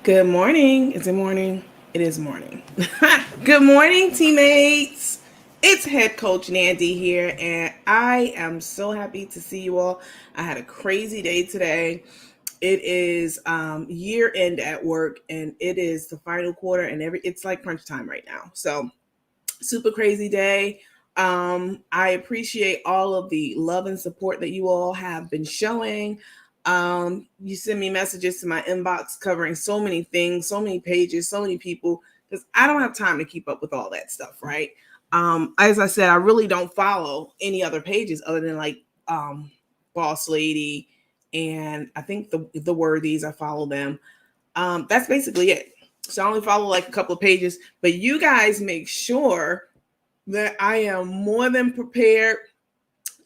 Good morning. Is it morning? It is morning. Good morning, teammates. It's head coach Nandy here, and I am so happy to see you all. I had a crazy day today. It is year end at work, and it is the final quarter, and it's like crunch time right now. So super crazy day. I appreciate all of the love and support that you all have been showing. You send me messages to my inbox covering so many things, so many pages, so many people, because I don't have time to keep up with all that stuff, right? As I said, I really don't follow any other pages other than like Boss Lady and I think the Worthies. I follow them. That's basically it. So I only follow like a couple of pages, but you guys make sure that I am more than prepared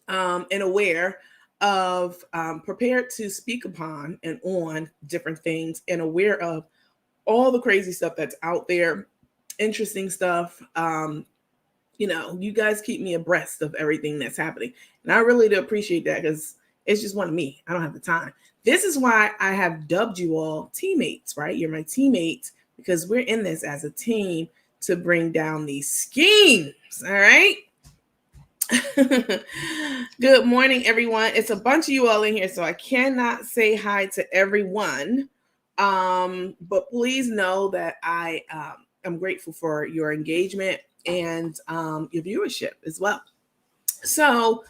and aware of prepared to speak upon and on different things and aware of all the crazy stuff that's out there, interesting stuff. You guys keep me abreast of everything that's happening. And I really do appreciate that because it's just one of me. I don't have the time. This is why I have dubbed you all teammates, right? You're my teammates because we're in this as a team to bring down these schemes. All right. Good morning, everyone. It's a bunch of you all in here, so I cannot say hi to everyone. But please know that I am grateful for your engagement and your viewership as well. So,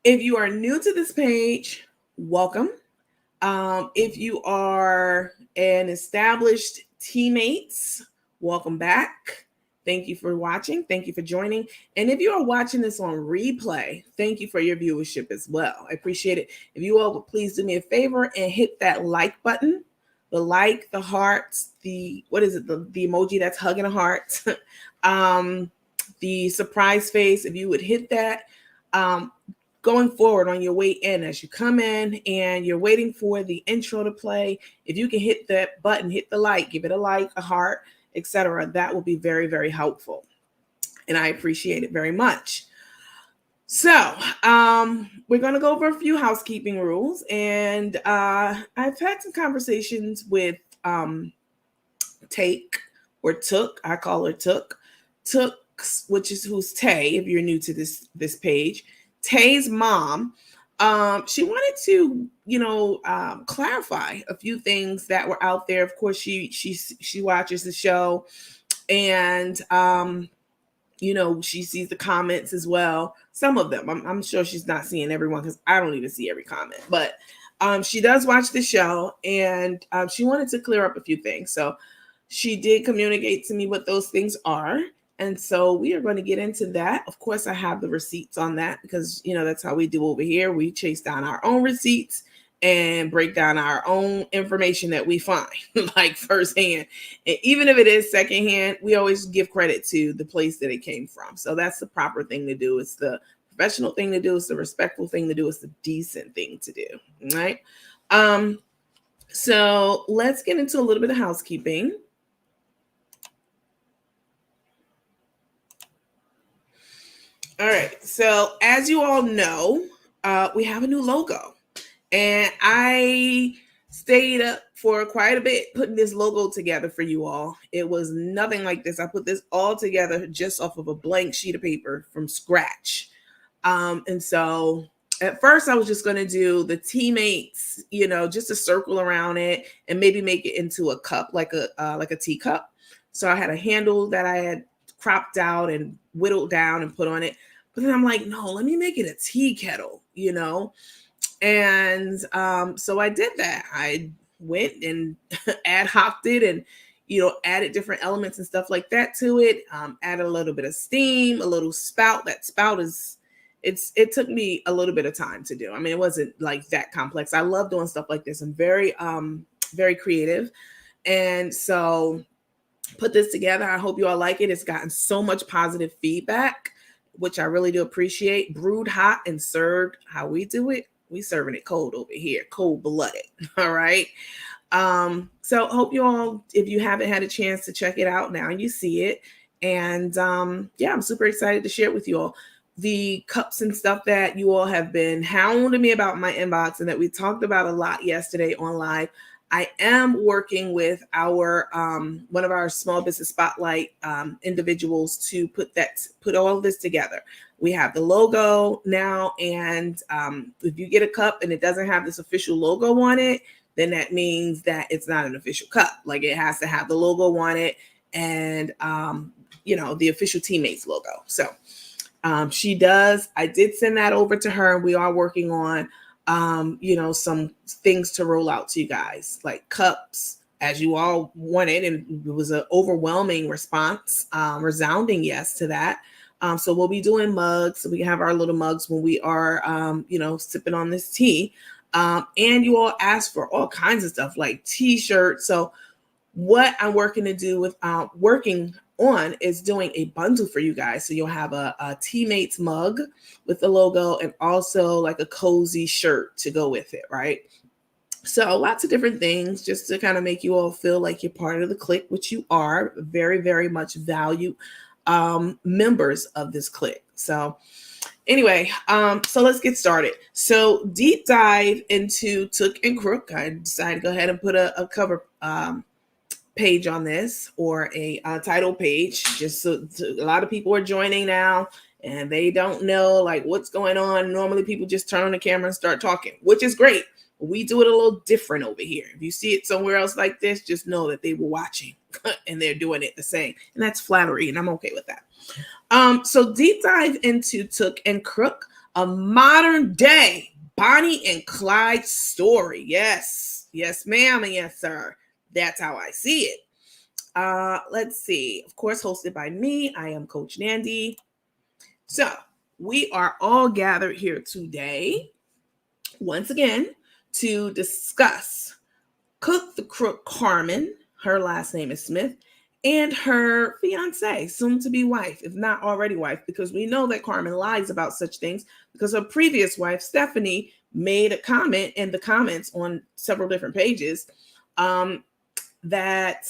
if you are new to this page, welcome. If you are an established teammates, welcome back. Thank you for watching. Thank you for joining. And if you are watching this on replay, thank you for your viewership as well. I appreciate it. If you all would please do me a favor and hit that like button, the like, the hearts, the emoji that's hugging a heart, the surprise face. If you would hit that, going forward on your way in, as you come in and you're waiting for the intro to play, if you can hit that button, hit the like, give it a like, a heart, etc., that will be very, very helpful. And I appreciate it very much. So we're going to go over a few housekeeping rules. And I've had some conversations with Take or Tuk. I call her Tuk. Tuk's, which is who's Tae, if you're new to this page. Tae'S mom. She wanted to, clarify a few things that were out there. Of course, she watches the show, and she sees the comments as well. Some of them, I'm sure she's not seeing everyone because I don't even see every comment. But she does watch the show, and she wanted to clear up a few things. So she did communicate to me what those things are. And so we are going to get into that. Of course, I have the receipts on that because, that's how we do over here. We chase down our own receipts and break down our own information that we find, like firsthand. And even if it is secondhand, we always give credit to the place that it came from. So that's the proper thing to do. It's the professional thing to do. It's the respectful thing to do. It's the decent thing to do. All right. So let's get into a little bit of housekeeping. All right. So as you all know, we have a new logo. And I stayed up for quite a bit putting this logo together for you all. It was nothing like this. I put this all together just off of a blank sheet of paper from scratch. And so at first I was just going to do the teammates, just a circle around it and maybe make it into a cup, like a teacup. So I had a handle that I had cropped out and whittled down and put on it. But then I'm like, no, let me make it a tea kettle, And so I did that. I went and ad hoc'd it and, added different elements and stuff like that to it. Added a little bit of steam, a little spout. That spout it took me a little bit of time to do. I mean, it wasn't like that complex. I love doing stuff like this. I'm very, very creative. And so put this together. I hope you all like it. It's gotten so much positive feedback, which I really do appreciate. Brewed hot and served how we do it. We serving it cold over here, cold-blooded. All right. So hope you all, if you haven't had a chance to check it out, now you see it. And I'm super excited to share it with you all. The cups and stuff that you all have been hounding me about in my inbox and that we talked about a lot yesterday on live, I am working with our one of our small business spotlight individuals to put all of this together. We have the logo now, and if you get a cup and it doesn't have this official logo on it, then that means that it's not an official cup. Like, it has to have the logo on it and the official Teammates logo. So she does. I did send that over to her, and we are working on some things to roll out to you guys, like cups, as you all wanted, and it was an overwhelming response, resounding yes to that. So we'll be doing mugs. We have our little mugs when we are sipping on this tea. And you all asked for all kinds of stuff like t-shirts. So what I'm working on is doing a bundle for you guys. So you'll have a Teammates mug with the logo and also like a cozy shirt to go with it, right? So lots of different things just to kind of make you all feel like you're part of the clique, which you are. Very, very much valued members of this clique. So anyway, so let's get started. So deep dive into Tuk and Crook. I decided to go ahead and put a cover page on this, or a title page, just so a lot of people are joining now and they don't know like what's going on. Normally people just turn on the camera and start talking, which is great. We do it a little different over here. If you see it somewhere else like this, just know that they were watching and they're doing it the same, and that's flattery, and I'm okay with that. So deep dive into Tuk and Crook, a modern day Bonnie and Clyde story. Yes ma'am, and yes sir. That's how I see it. Let's see. Of course, hosted by me. I am Coach Nandy. So we are all gathered here today, once again, to discuss Cook the Crook Carmen, her last name is Smith, and her fiance, soon-to-be wife, if not already wife, because we know that Carmen lies about such things because her previous wife, Stephanie, made a comment in the comments on several different pages that,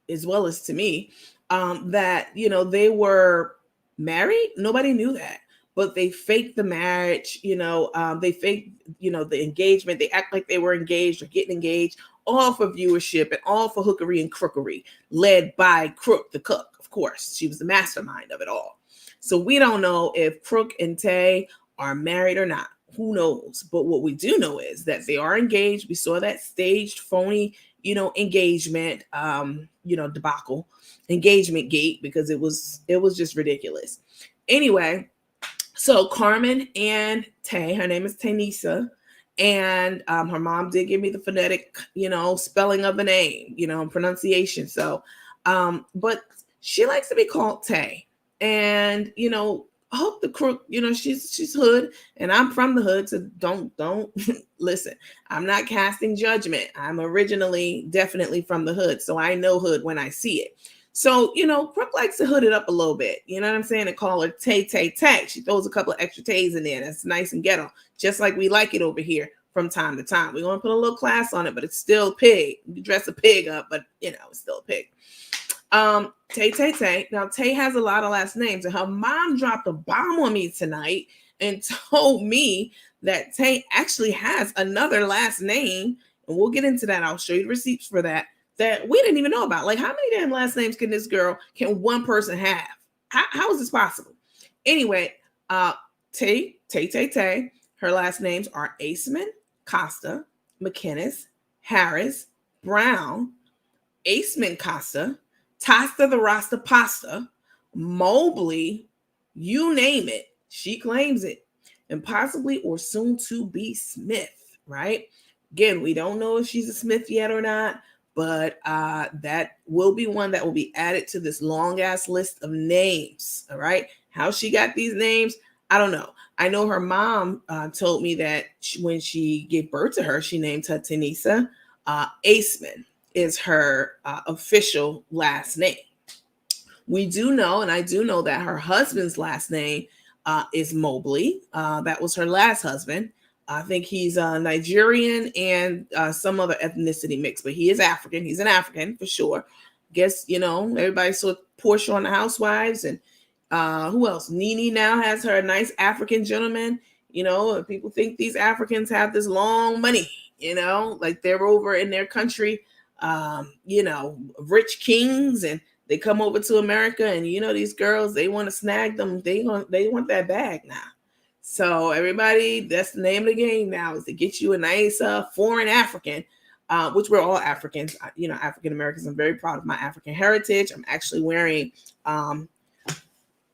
as well as to me, that, they were married. Nobody knew that, but they faked the marriage, they faked, the engagement. They act like they were engaged or getting engaged, all for viewership and all for hookery and crookery, led by Crook the cook. Of course, she was the mastermind of it all. So we don't know if Crook and Tae are married or not. Who knows? But what we do know is that they are engaged. We saw that staged, phony, engagement, debacle, engagement gate, because it was just ridiculous. Anyway, so Carmen and Tae, her name is Tae'S, and her mom did give me the phonetic, spelling of the name, pronunciation. So, but she likes to be called Tae, and Hope the Crook, she's hood, and I'm from the hood, so don't listen. I'm not casting judgment. I'm originally definitely from the hood, so I know hood when I see it. So, Crook likes to hood it up a little bit, you know what I'm saying, and call her Tay. She throws a couple of extra Tays in there. That's nice and ghetto, just like we like it over here from time to time. We're going to put a little class on it, but it's still pig. You dress a pig up, but, it's still a pig. Tay. Now, Tay has a lot of last names, and her mom dropped a bomb on me tonight and told me that Tay actually has another last name, and we'll get into that. I'll show you the receipts for that we didn't even know about. Like, how many damn last names can one person have? How is this possible? Anyway, Tay. Her last names are Aceman, Costa, McKinnis, Harris, Brown, Aceman Costa, Tosta the Rasta Pasta, Mobley, you name it, she claims it, and possibly or soon to be Smith, right? Again, we don't know if she's a Smith yet or not, but that will be one that will be added to this long ass list of names. All right, how she got these names, I don't know. I know her mom told me that when she gave birth to her, she named her Tae'S. Aceman is her official last name. We do know, and I do know, that her husband's last name is Mobley. That was her last husband. I think he's Nigerian and some other ethnicity mix, but he is African. He's an African for sure. Guess, everybody saw Portia on the Housewives, and who else? Nene now has her nice African gentleman. People think these Africans have this long money, like they're over in their country, rich kings, and they come over to America, and these girls, they want to snag them. They want that bag now. So everybody, that's the name of the game now, is to get you a nice foreign African, which we're all Africans, African Americans. I'm very proud of my African heritage. I'm actually wearing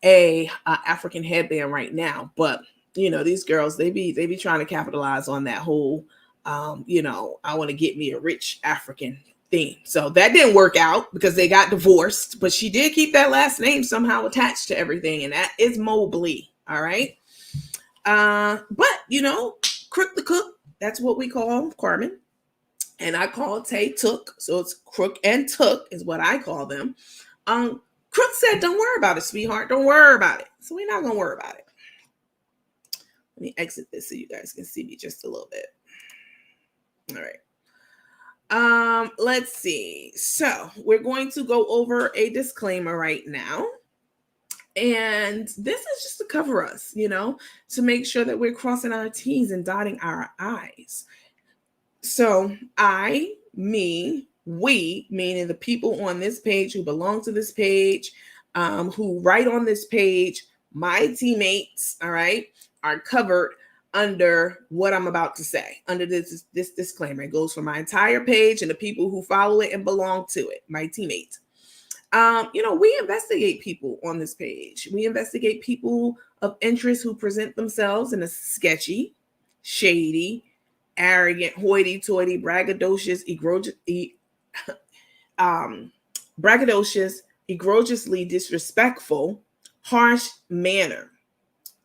a African headband right now, but these girls, they be trying to capitalize on that whole I want to get me a rich African theme. So that didn't work out because they got divorced, but she did keep that last name somehow attached to everything, and that is Mobley. All right. But Crook the Cook, that's what we call Carmen. And I call Tae Tuk. So it's Crook and Tuk is what I call them. Crook said, don't worry about it, sweetheart. Don't worry about it. So we're not going to worry about it. Let me exit this so you guys can see me just a little bit. All right. Let's see. So we're going to go over a disclaimer right now. And this is just to cover us, to make sure that we're crossing our T's and dotting our I's. So we, meaning the people on this page who belong to this page, who write on this page, my teammates, all right, are covered under what I'm about to say, under this disclaimer. It goes for my entire page and the people who follow it and belong to it, my teammates. We investigate people on this page. We investigate people of interest who present themselves in a sketchy, shady, arrogant, hoity-toity, braggadocious, egregiously disrespectful, harsh manner.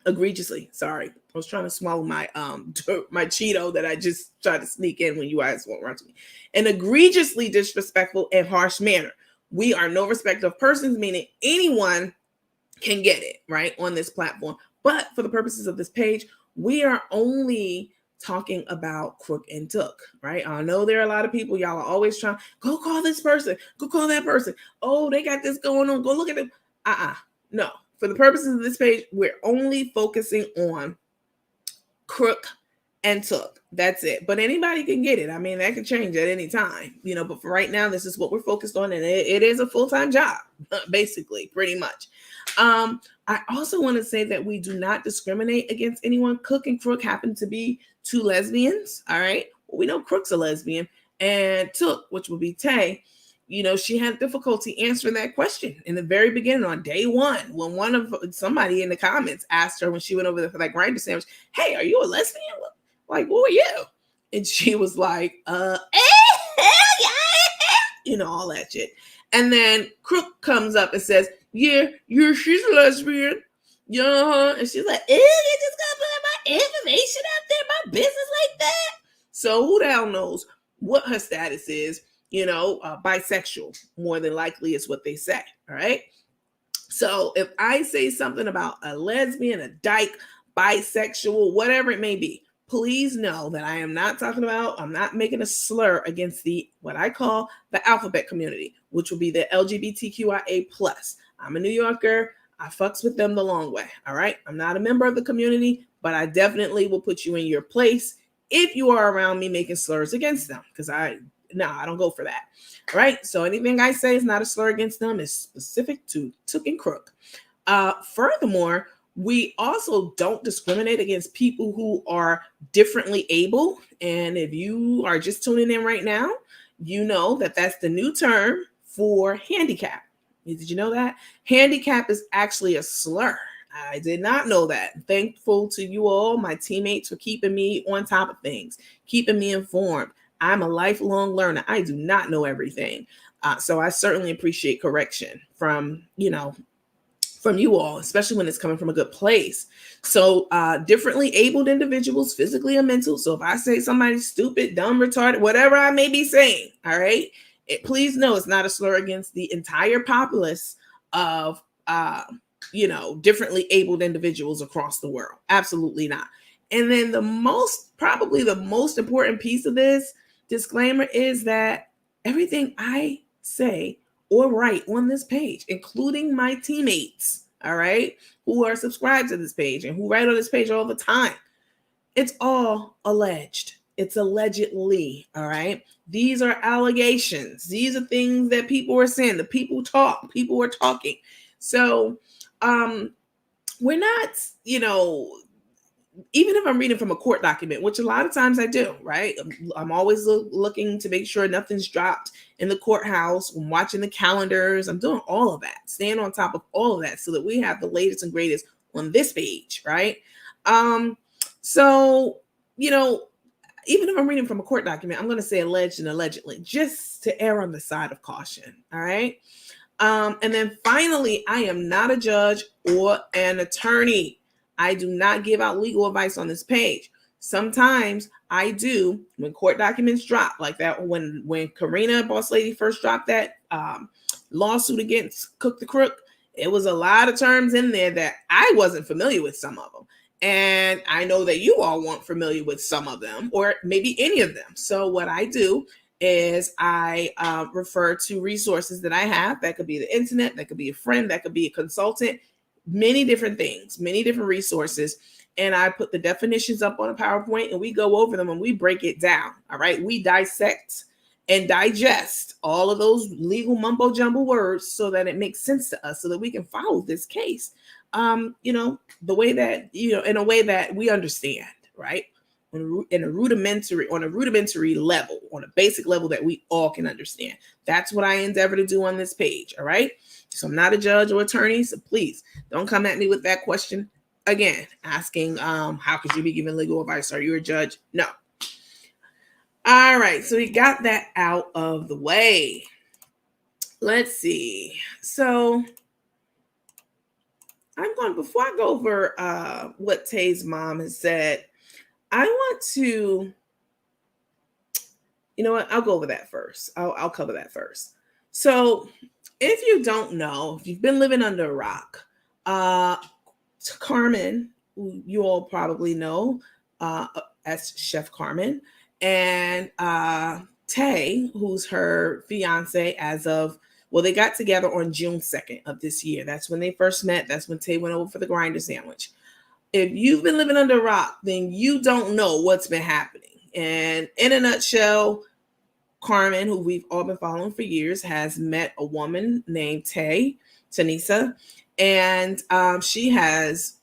Egregiously, sorry. I was trying to swallow my my Cheeto that I just tried to sneak in when you guys won't run to me. An egregiously disrespectful and harsh manner. We are no respect of persons, meaning anyone can get it, right, on this platform. But for the purposes of this page, we are only talking about Crook and Tuk, right? I know there are a lot of people, y'all are always trying, go call this person, go call that person. Oh, they got this going on. Go look at them. No. For the purposes of this page, we're only focusing on Crook and Tuk. That's it. But anybody can get it. I mean, that can change at any time, but for right now, this is what we're focused on. And it is a full-time job, basically, pretty much. I also want to say that we do not discriminate against anyone. Cook and Crook happen to be two lesbians. All right. Well, we know Crook's a lesbian, and Tuk, which would be Tae, she had difficulty answering that question in the very beginning on day one, when somebody in the comments asked her when she went over there for that grinder sandwich, hey, are you a lesbian? Like, what were you? And she was like, all that shit. And then Crook comes up and says, yeah, she's a lesbian. Yeah. And she's like, you just gonna put my information out there, my business like that? So who the hell knows what her status is? Bisexual, more than likely is what they say. All right. So if I say something about a lesbian, a dyke, bisexual, whatever it may be, please know that I am not I'm not making a slur against what I call the alphabet community, which will be the LGBTQIA+. I'm a New Yorker. I fucks with them the long way. All right. I'm not a member of the community, but I definitely will put you in your place if you are around me making slurs against them, because I don't go for that. All right. So anything I say is not a slur against them. It's specific to Tuk and Crook. Furthermore, we also don't discriminate against people who are differently able. And if you are just tuning in right now, you know that that's the new term for handicap. Did you know that? Handicap is actually a slur. I did not know that. Thankful to you all, my teammates, for keeping me on top of things, keeping me informed. I'm a lifelong learner. I do not know everything. So I certainly appreciate correction from you all, especially when it's coming from a good place. So differently abled individuals, physically or mental. So if I say somebody's stupid, dumb, retarded, whatever I may be saying, all right, please know it's not a slur against the entire populace of, differently abled individuals across the world. Absolutely not. And then probably the most important piece of this disclaimer is that everything I say or write on this page, including my teammates, all right, who are subscribed to this page and who write on this page all the time, It's all alleged. It's allegedly, all right? These are allegations. These are things that people are saying. The people talk. People are talking. So, we're not, even if I'm reading from a court document, which a lot of times I do, right? I'm always looking to make sure nothing's dropped in the courthouse. I'm watching the calendars. I'm doing all of that, staying on top of all of that so that we have the latest and greatest on this page, right? So, even if I'm reading from a court document, I'm going to say alleged and allegedly, just to err on the side of caution, all right? And then finally, I am not a judge or an attorney. I do not give out legal advice on this page. Sometimes I do when court documents drop, like that when Karina, Boss Lady, first dropped that lawsuit against Cook the Crook. It was a lot of terms in there that I wasn't familiar with, some of them. And I know that you all weren't familiar with some of them, or maybe any of them. So what I do is I refer to resources that I have. That could be the internet, that could be a friend, that could be a consultant, many different things, many different resources. And I put the definitions up on a PowerPoint and we go over them and we break it down. All right. We dissect and digest all of those legal mumbo jumbo words so that it makes sense to us, so that we can follow this case, the way that, in a way that we understand, right? On a rudimentary level, on a basic level that we all can understand. That's what I endeavor to do on this page. All right. So I'm not a judge or attorney. So please don't come at me with that question again, asking, how could you be giving legal advice? Are you a judge? No. All right. So we got that out of the way. Let's see. So before I go over what Tae'S mom has said, I want to, I'll go over that first. I'll cover that first. So if you don't know, if you've been living under a rock, CARMEN, who you all probably know as Chef CARMEN, and Tae, who's her fiance they got together on June 2nd of this year. That's when they first met. That's when Tae went over for the grinder sandwich. If you've been living under a rock, then you don't know what's been happening. And in a nutshell, CARMEN, who we've all been following for years, has met a woman named Tanisa, and she has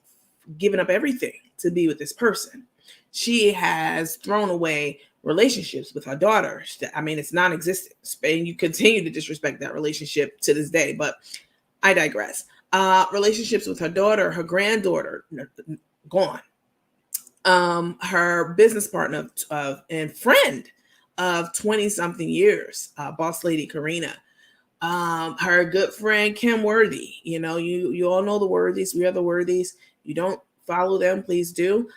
given up everything to be with this person. She has thrown away relationships with her daughter. I mean, it's non-existent, and you continue to disrespect that relationship to this day, but I digress. Relationships with her daughter, her granddaughter, gone. Her business partner and friend of 20-something years, Boss Lady Karina. Her good friend Kim Worthy. You all know the Worthies. We are the Worthies. You don't follow them, please do.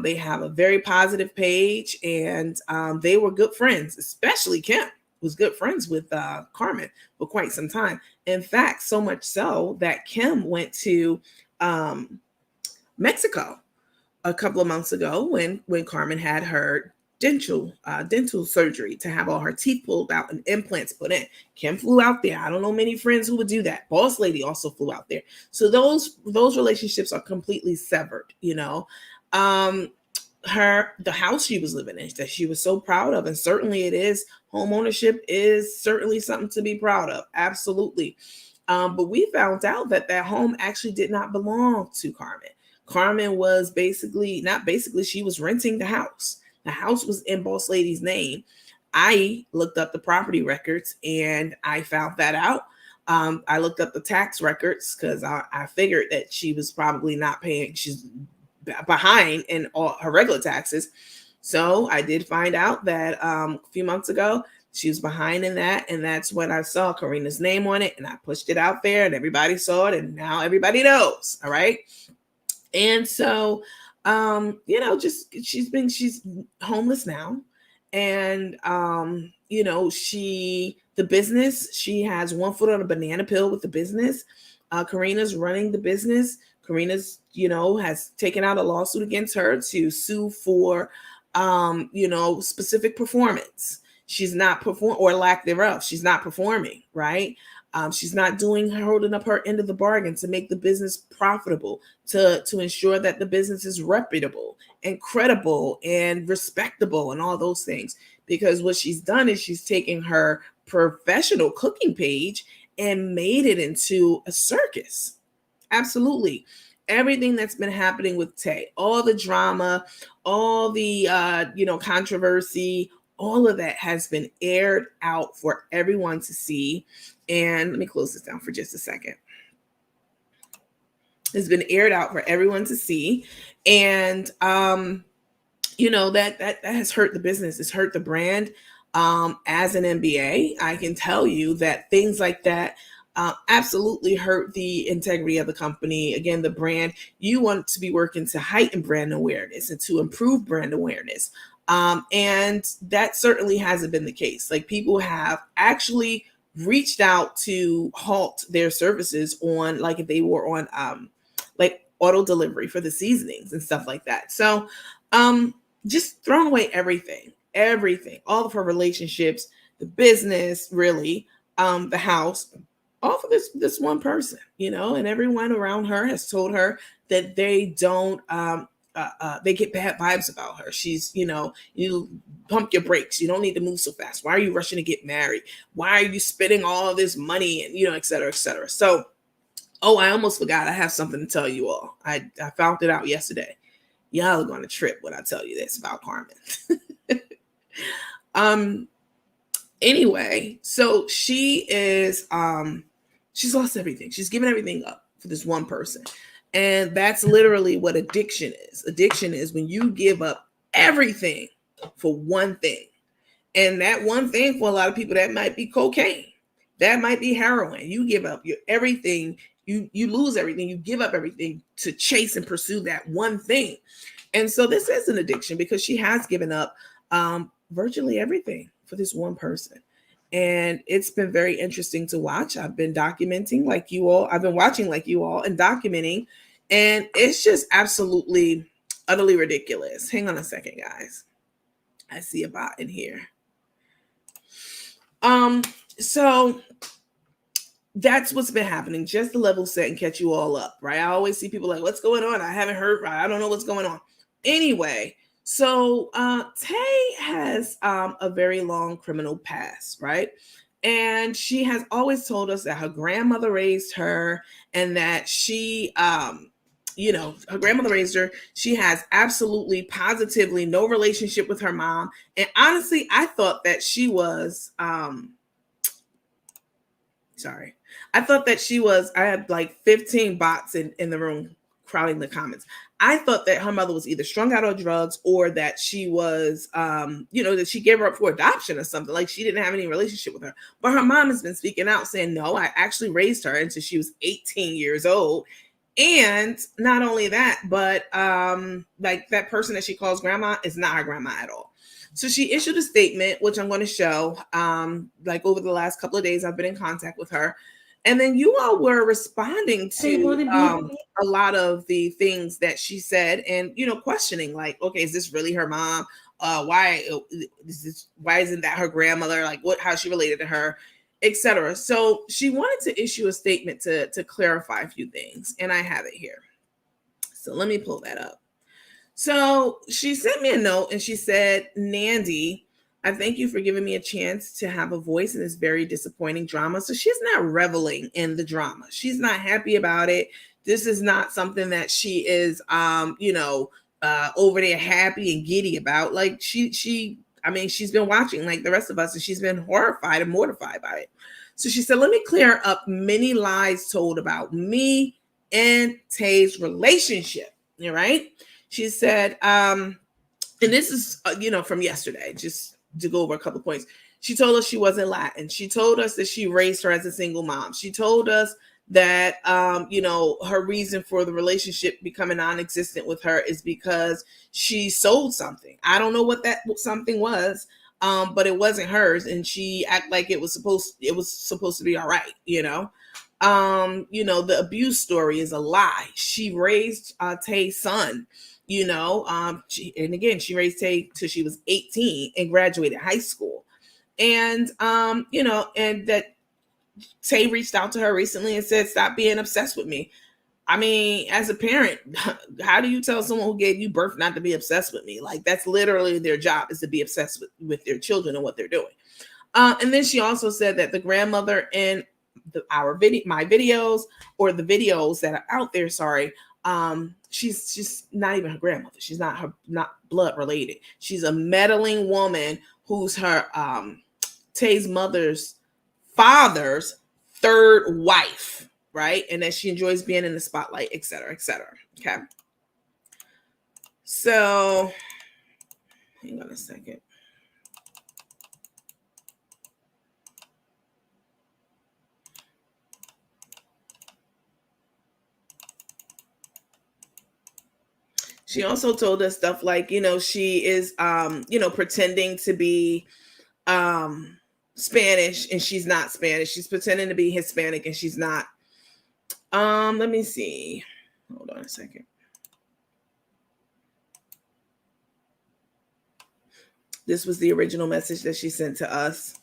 They have a very positive page, and they were good friends, especially Kim was good friends with CARMEN for quite some time. In fact, so much so that Kim went to Mexico a couple of months ago when CARMEN had her dental surgery to have all her teeth pulled out and implants put in. Kim flew out there. I don't know many friends who would do that. Boss Lady also flew out there. So those relationships are completely severed, the house she was living in that she was so proud of, and certainly it is, home ownership is certainly something to be proud of, absolutely. But we found out that home actually did not belong to CARMEN. CARMEN was she was renting the house. The house was in Boss Lady's name. I looked up the property records and I found that out. I looked up the tax records because I figured that she was probably not paying. She's behind in all her regular taxes. So I did find out that a few months ago she was behind in that, and that's when I saw Karina's name on it, and I pushed it out there, and everybody saw it, and now everybody knows. All right, and so she's homeless now, and the business, she has one foot on a banana peel with the business. Karina's running the business. Karina's, has taken out a lawsuit against her to sue for, specific performance. She's not or lack thereof. She's not performing, right? She's not holding up her end of the bargain to make the business profitable, to ensure that the business is reputable and credible and respectable and all those things. Because what she's done is she's taken her professional cooking page and made it into a circus. Absolutely. Everything that's been happening with Tae, all the drama, all the controversy, all of that has been aired out for everyone to see. And let me close this down for just a second. It's been aired out for everyone to see. And that has hurt the business. It's hurt the brand. As an MBA, I can tell you that things like that absolutely hurt the integrity of the company. Again, the brand, you want to be working to heighten brand awareness and to improve brand awareness. And that certainly hasn't been the case. Like, people have actually reached out to halt their services on, like, if they were on like auto delivery for the seasonings and stuff like that. So just throwing away everything, all of her relationships, the business, really, the house, all for this one person, and everyone around her has told her that they don't, they get bad vibes about her. She's, you pump your brakes. You don't need to move so fast. Why are you rushing to get married? Why are you spending all this money and, et cetera, et cetera. So, I almost forgot. I have something to tell you all. I found it out yesterday. Y'all are going to trip when I tell you this about Carmen. Anyway, so she is, she's lost everything. She's given everything up for this one person. And that's literally what addiction is. Addiction is when you give up everything for one thing. And that one thing, for a lot of people, that might be cocaine. That might be heroin. You give up your everything. You lose everything. You give up everything to chase and pursue that one thing. And so this is an addiction, because she has given up virtually everything for this one person. And it's been very interesting to watch. I've been documenting like you all. I've been watching like you all and documenting. And it's just absolutely, utterly ridiculous. Hang on a second, guys. I see a bot in here. So that's what's been happening. Just to level set and catch you all up, right? I always see people like, what's going on? I haven't heard. I don't know what's going on. Anyway, so Tae has a very long criminal past, right? And she has always told us that her grandmother raised her, and that she, her grandmother raised her. She has absolutely, positively no relationship with her mom. And honestly, I thought that she was, I had like 15 bots in the room crowding the comments. I thought that her mother was either strung out on drugs, or that she was, that she gave her up for adoption or something. Like, she didn't have any relationship with her. But her mom has been speaking out saying, no, I actually raised her until she was 18 years old. And not only that, but like, that person that she calls grandma is not her grandma at all. So she issued a statement, which I'm going to show. Like, over the last couple of days, I've been in contact with her. And then you all were responding to a lot of the things that she said, and, questioning, like, okay, is this really her mom? Why isn't that her grandmother? Like, how she related to her, etc. So she wanted to issue a statement to clarify a few things, and I have it here. So let me pull that up. So she sent me a note, and she said, Nandy, I thank you for giving me a chance to have a voice in this very disappointing drama. So she's not reveling in the drama. She's not happy about it. This is not something that she is, over there happy and giddy about. Like, she's been watching like the rest of us, and she's been horrified and mortified by it. So she said, let me clear up many lies told about me and Tae's relationship. All right. She said, and this is, from yesterday, just to go over a couple of points. She told us she wasn't Latin. She told us that she raised her as a single mom. She told us that, her reason for the relationship becoming non-existent with her is because she sold something. I don't know what that something was, but it wasn't hers. And she acted like it was supposed to be all right, the abuse story is a lie. She raised Tae's son. She raised Tae till she was 18 and graduated high school. And, and that Tay reached out to her recently and said, "Stop being obsessed with me." I mean, as a parent, how do you tell someone who gave you birth not to be obsessed with me? Like, that's literally their job, is to be obsessed with their children and what they're doing. And then she also said that the grandmother in my videos, or the videos that are out there, sorry, she's just not even her grandmother. She's not blood related. She's a meddling woman who's her Tae's mother's father's third wife, right? And that she enjoys being in the spotlight, et cetera, et cetera. Okay. So hang on a second. She also told us stuff like, she is pretending to be Spanish, and she's not Spanish. She's pretending to be Hispanic, and she's not. Let me see. Hold on a second. This was the original message that she sent to us.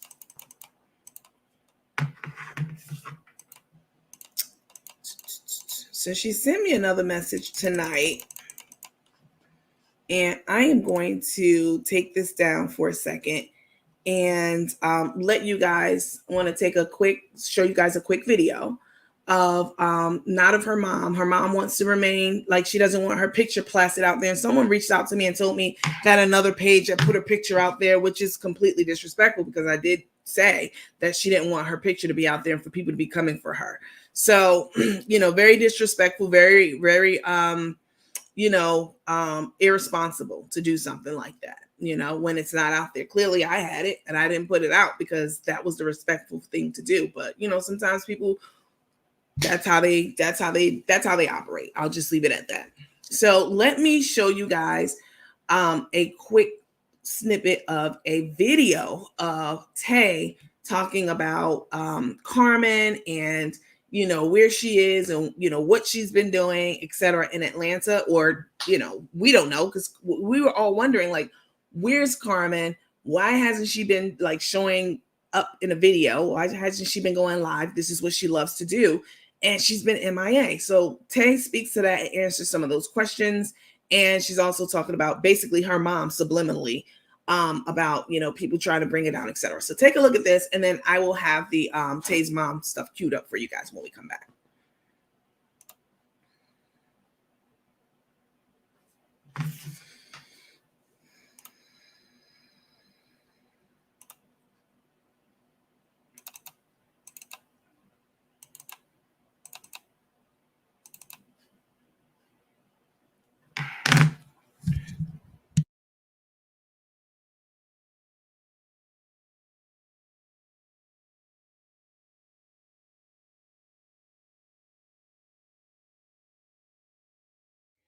So she sent me another message tonight, and I am going to take this down for a second and let you guys, show you guys a quick video of not of her mom. Her mom wants to remain, like, she doesn't want her picture plastered out there. And someone reached out to me and told me that another page that put her picture out there, which is completely disrespectful, because I did say that she didn't want her picture to be out there and for people to be coming for her. So, very disrespectful, very, very, irresponsible to do something like that, when it's not out there. Clearly I had it and I didn't put it out because that was the respectful thing to do. But, sometimes people, that's how they operate. I'll just leave it at that. So let me show you guys a quick snippet of a video of Tae talking about Carmen and where she is and what she's been doing, etc., in Atlanta. Or we don't know, because we were all wondering, like, where's Carmen? Why hasn't she been, like, showing up in a video? Why hasn't she been going live? This is what she loves to do, and she's been MIA. So Tae speaks to that and answers some of those questions. And she's also talking about basically her mom subliminally, about people trying to bring it down, etc. So take a look at this, and then I will have the Tae's mom stuff queued up for you guys when we come back.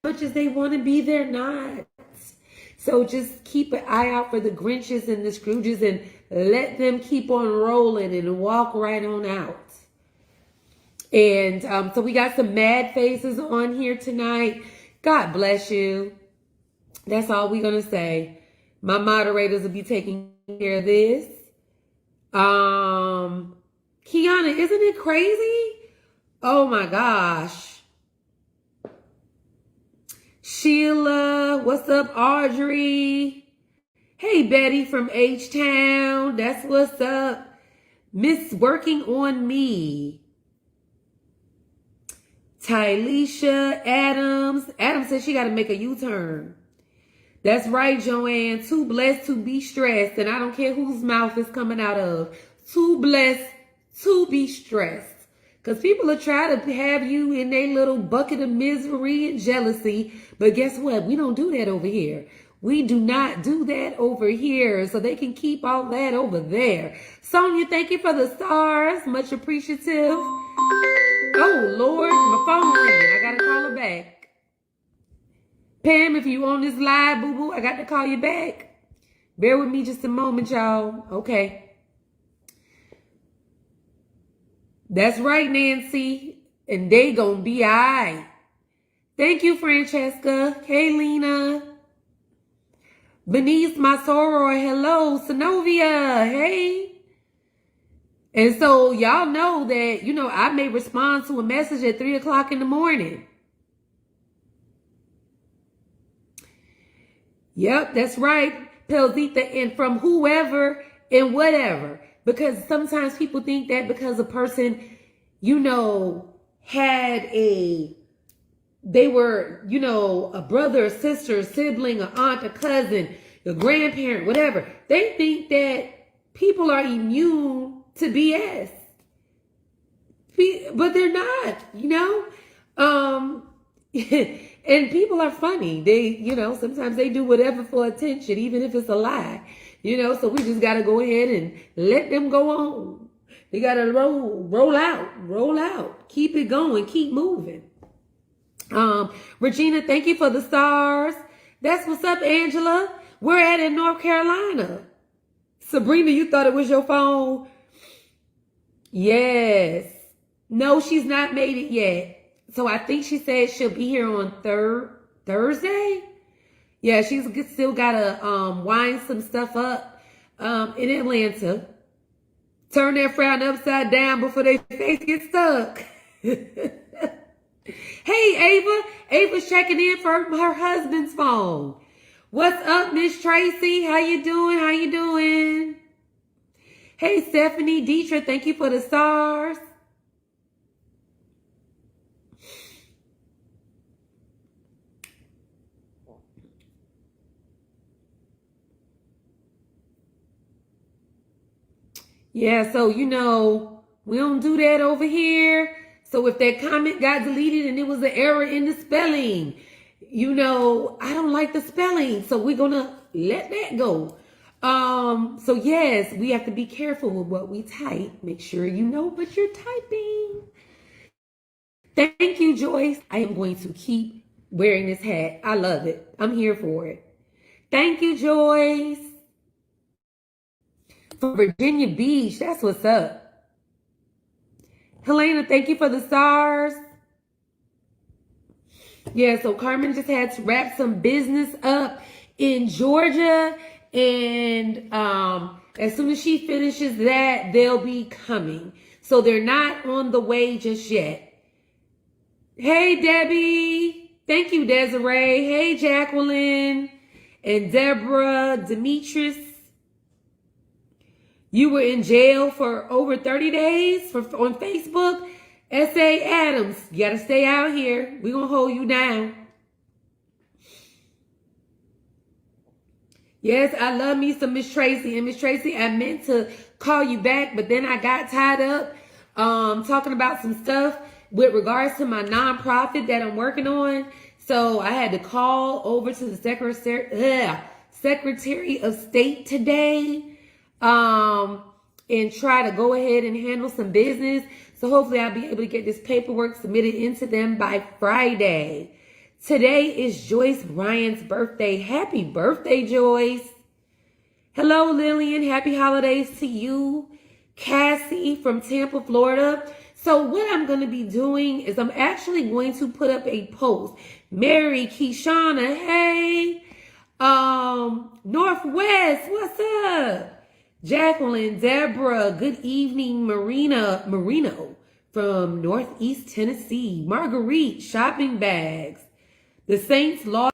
Much as they want to be, they're not. So just keep an eye out for the Grinches and the Scrooges, and let them keep on rolling and walk right on out. And so we got some mad faces on here tonight. God bless you. That's all we're going to say. My moderators will be taking care of this. Kiana, isn't it crazy? Oh my gosh. Sheila, what's up, Audrey? Hey, Betty from H-Town, that's what's up. Miss Working on Me. Tylisha Adams. Adams says she got to make a U-turn. That's right, Joanne. Too blessed to be stressed. And I don't care whose mouth it's coming out of. Too blessed to be stressed. Because people will try to have you in their little bucket of misery and jealousy. But guess what? We don't do that over here. We do not do that over here. So they can keep all that over there. Sonia, thank you for the stars. Much appreciative. Oh, Lord. My phone ringing. I got to call her back. Pam, if you on this live, boo-boo, I got to call you back. Bear with me just a moment, y'all. Okay. That's right, Nancy. And they gonna be all right. Thank you, Francesca. Hey, Lena. Benice, my soror. Hello. Synovia. Hey. And so y'all know that, I may respond to a message at 3 o'clock in the morning. Yep, that's right, Pelzita, and from whoever and whatever. Because sometimes people think that because a person, had they were, a brother, a sister, a sibling, an aunt, a cousin, a grandparent, whatever. They think that people are immune to BS. But they're not. And people are funny. They, sometimes they do whatever for attention, even if it's a lie. So we just got to go ahead and let them go on. They got to roll out, keep it going, keep moving. Regina, thank you for the stars. That's what's up, Angela. We're at in North Carolina. Sabrina, you thought it was your phone? Yes. No, she's not made it yet. So I think she said she'll be here on Thursday. Yeah, she's still gotta wind some stuff up in Atlanta. Turn that frown upside down before their face gets stuck. Hey, Ava. Ava's checking in for her husband's phone. What's up, Miss Tracy? How you doing? How you doing? Hey, Stephanie, Deetra, thank you for the stars. Yeah, so, we don't do that over here. So if that comment got deleted and it was an error in the spelling, I don't like the spelling. So we're going to let that go. So yes, we have to be careful with what we type. Make sure you know what you're typing. Thank you, Joyce. I am going to keep wearing this hat. I love it. I'm here for it. Thank you, Joyce. From Virginia Beach. That's what's up. Helena, thank you for the stars. Yeah, so Carmen just had to wrap some business up in Georgia. And as soon as she finishes that, they'll be coming. So they're not on the way just yet. Hey, Debbie. Thank you, Desiree. Hey, Jacqueline and Deborah, Demetrius. You were in jail for over 30 days on Facebook. S.A. Adams, you got to stay out here. We're going to hold you down. Yes, I love me some Miss Tracy. And Miss Tracy, I meant to call you back, but then I got tied up talking about some stuff with regards to my nonprofit that I'm working on. So I had to call over to the Secretary of State today and try to go ahead and handle some business. So hopefully I'll be able to get this paperwork submitted into them by Friday. Today is Joyce Ryan's birthday. Happy birthday, Joyce. Hello, Lillian. Happy holidays to you. Cassie from Tampa, Florida. So what I'm going to be doing is I'm actually going to put up a post. Mary, Keshana, hey. Northwest, what's up? Jacqueline, Deborah, good evening, Marino from Northeast Tennessee. Marguerite, shopping bags. The Saints lost.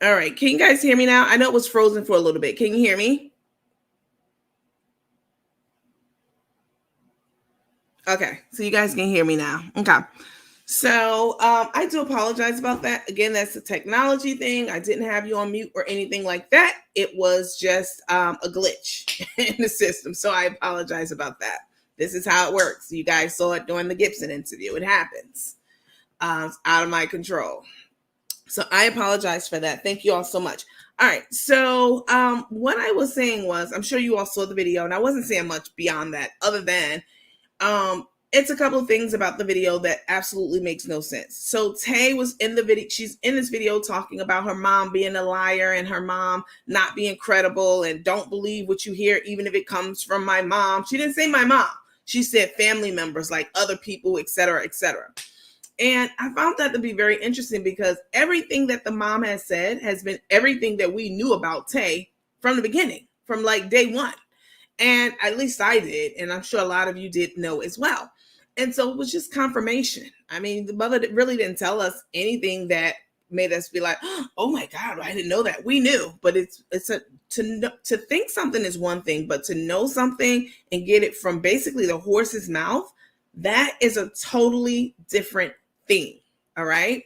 All right. Can you guys hear me now? I know it was frozen for a little bit. Can you hear me? Okay. So you guys can hear me now. Okay. So I do apologize about that. Again, that's a technology thing. I didn't have you on mute or anything like that. It was just a glitch in the system. So I apologize about that. This is how it works. You guys saw it during the Gibson interview. It happens. It's out of my control. So I apologize for that. Thank you all so much. All right. So what I was saying was, I'm sure you all saw the video, and I wasn't saying much beyond that other than it's a couple of things about the video that absolutely makes no sense. So Tae was in the video. She's in this video talking about her mom being a liar and her mom not being credible and don't believe what you hear, even if it comes from my mom. She didn't say my mom. She said family members, like other people, et cetera, et cetera. And I found that to be very interesting because everything that the mom has said has been everything that we knew about Tae from the beginning, from like day one. And at least I did. And I'm sure a lot of you did know as well. And so it was just confirmation. I mean, the mother really didn't tell us anything that made us be like, oh my God, I didn't know that. We knew, but to think something is one thing, but to know something and get it from basically the horse's mouth, that is a totally different thing. All right.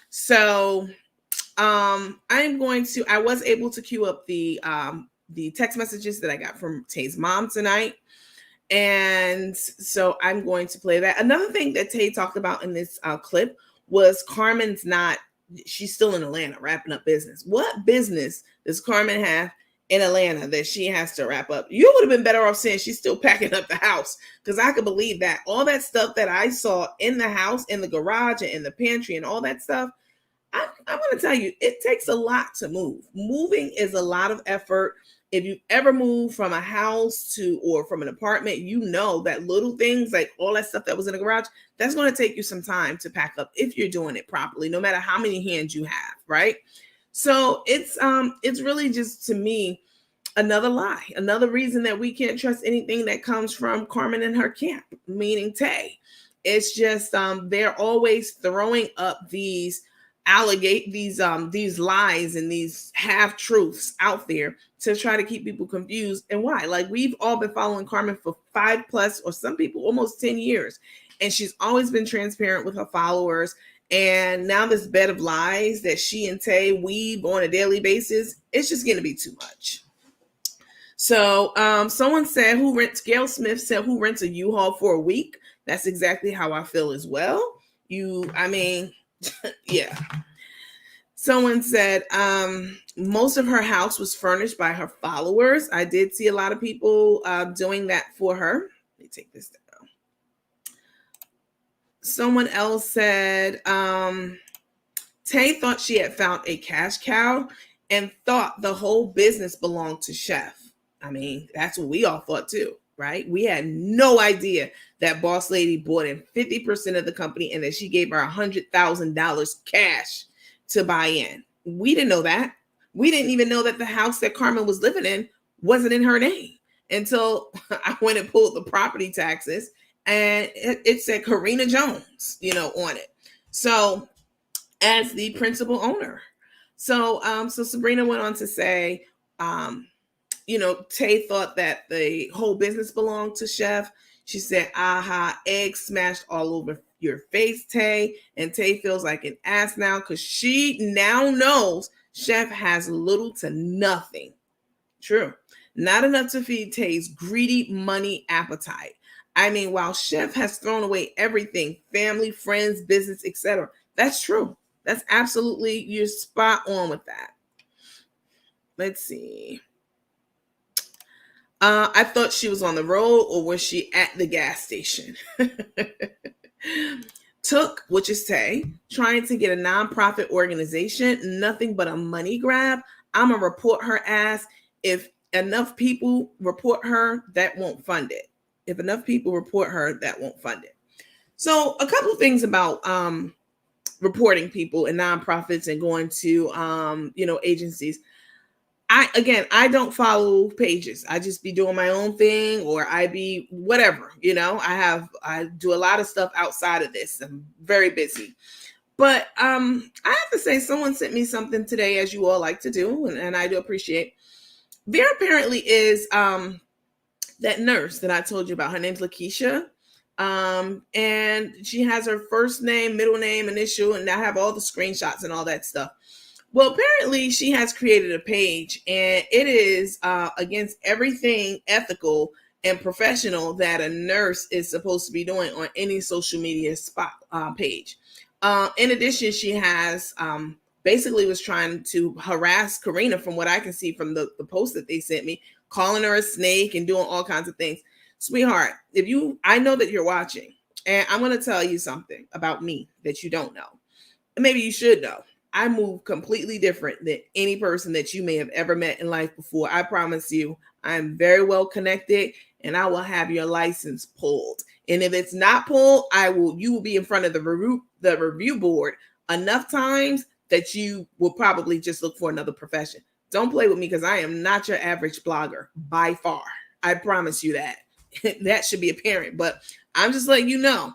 So I was able to queue up the text messages that I got from Tae's mom tonight. And so I'm going to play that. Another thing that Tae talked about in this clip was she's still in Atlanta wrapping up business. What business does Carmen have in Atlanta that she has to wrap up? You would have been better off saying she's still packing up the house, because I could believe that. All that stuff that I saw in the house, in the garage, and in the pantry and all that stuff, I'm going to tell you, it takes a lot to move. Moving is a lot of effort. If you ever move from a house or from an apartment, you know that little things like all that stuff that was in the garage, that's going to take you some time to pack up if you're doing it properly, no matter how many hands you have, right? So it's really just, to me, another lie, another reason that we can't trust anything that comes from Carmen and her camp, meaning Tae. It's just they're always throwing up these lies and these half truths out there to try to keep people confused. And why? Like, we've all been following Carmen for 5+ or some people almost 10 years, and she's always been transparent with her followers. And now this bed of lies that she and Tae weave on a daily basis, it's just going to be too much. So someone said, Gail Smith said, who rents a U-Haul for a week? That's exactly how I feel as well. Yeah. Someone said most of her house was furnished by her followers. I did see a lot of people doing that for her. Let me take this down. Someone else said Tae thought she had found a cash cow and thought the whole business belonged to Chef. I mean, that's what we all thought too, right? We had no idea that Boss Lady bought in 50% of the company and that she gave her $100,000 cash to buy in. We didn't know that. We didn't even know that the house that Carmen was living in wasn't in her name until I went and pulled the property taxes and it said Karina Jones, on it. So as the principal owner. So Sabrina went on to say, Tae thought that the whole business belonged to Chef. She said, aha, eggs smashed all over your face, Tae. And Tae feels like an ass now because she now knows Chef has little to nothing. True. Not enough to feed Tae's greedy money appetite. I mean, while Chef has thrown away everything, family, friends, business, etc. That's true. That's absolutely, you're spot on with that. Let's see. I thought she was on the road, or was she at the gas station? Tuk, which is Tae, trying to get a nonprofit organization, nothing but a money grab. I'm going to report her ass. If enough people report her, that won't fund it. If enough people report her, that won't fund it. So a couple of things about reporting people and nonprofits and going to, agencies. I don't follow pages. I just be doing my own thing, or I be whatever, I do a lot of stuff outside of this. I'm very busy. But I have to say, someone sent me something today, as you all like to do, and I do appreciate. There apparently is that nurse that I told you about. Her name's Lakeisha. And she has her first name, middle name, initial, and I have all the screenshots and all that stuff. Well, apparently she has created a page, and it is against everything ethical and professional that a nurse is supposed to be doing on any social media spot page. In addition, she has basically was trying to harass Karina, from what I can see from the post that they sent me, calling her a snake and doing all kinds of things. Sweetheart, I know that you're watching, and I'm going to tell you something about me that you don't know. Maybe you should know. I move completely different than any person that you may have ever met in life before. I promise you, I'm very well connected, and I will have your license pulled. And if it's not pulled, you will be in front of the review board enough times that you will probably just look for another profession. Don't play with me, because I am not your average blogger by far. I promise you that. That should be apparent. But I'm just letting you know,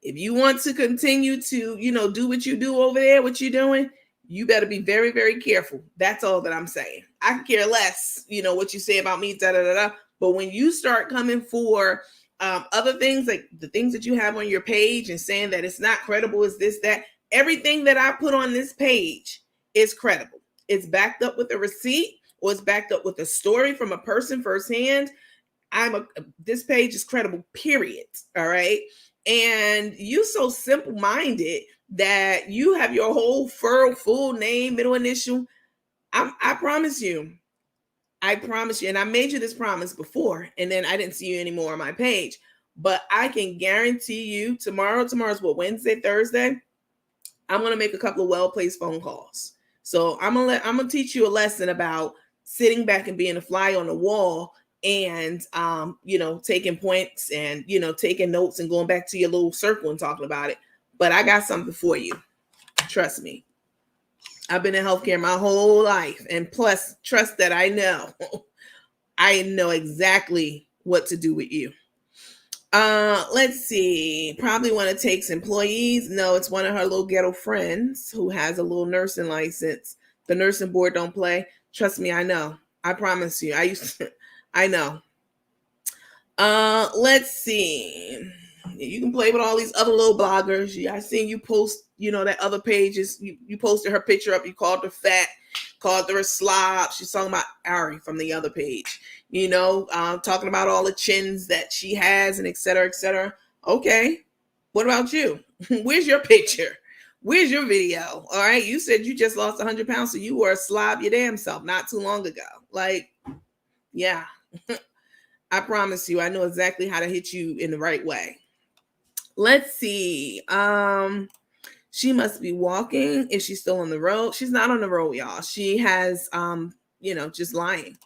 if you want to continue to, do what you do over there, what you're doing, you better be very, very careful. That's all that I'm saying. I can care less, what you say about me, da da da da. But when you start coming for other things, like the things that you have on your page, and saying that it's not credible, is this, that, everything that I put on this page is credible. It's backed up with a receipt, or it's backed up with a story from a person firsthand. This page is credible, period. All right. And you so simple-minded that you have your whole full name, middle initial. I promise you, and I made you this promise before, and then I didn't see you anymore on my page. But I can guarantee you, tomorrow's what, Wednesday, Thursday, I'm gonna make a couple of well-placed phone calls. So I'm gonna teach you a lesson about sitting back and being a fly on the wall, and taking points, and taking notes, and going back to your little circle and talking about it. But I got something for you. Trust me. I've been in healthcare my whole life, and plus, trust that I know exactly what to do with you. Let's see. Probably one of Tae'S employees. No, it's one of her little ghetto friends who has a little nursing license. The nursing board don't play. Trust me, I know. I promise you. I know. Let's see. You can play with all these other little bloggers. I seen you post, that other pages. You posted her picture up. You called her fat, called her a slob. She's talking about Ari from the other page. Talking about all the chins that she has, and et cetera, et cetera. Okay. What about you? Where's your picture? Where's your video? All right. You said you just lost 100 pounds, so you were a slob your damn self not too long ago. Like, yeah. I promise you, I know exactly how to hit you in the right way. Let's see. She must be walking. If she's still on the road, she's not on the road, y'all. She has, just lying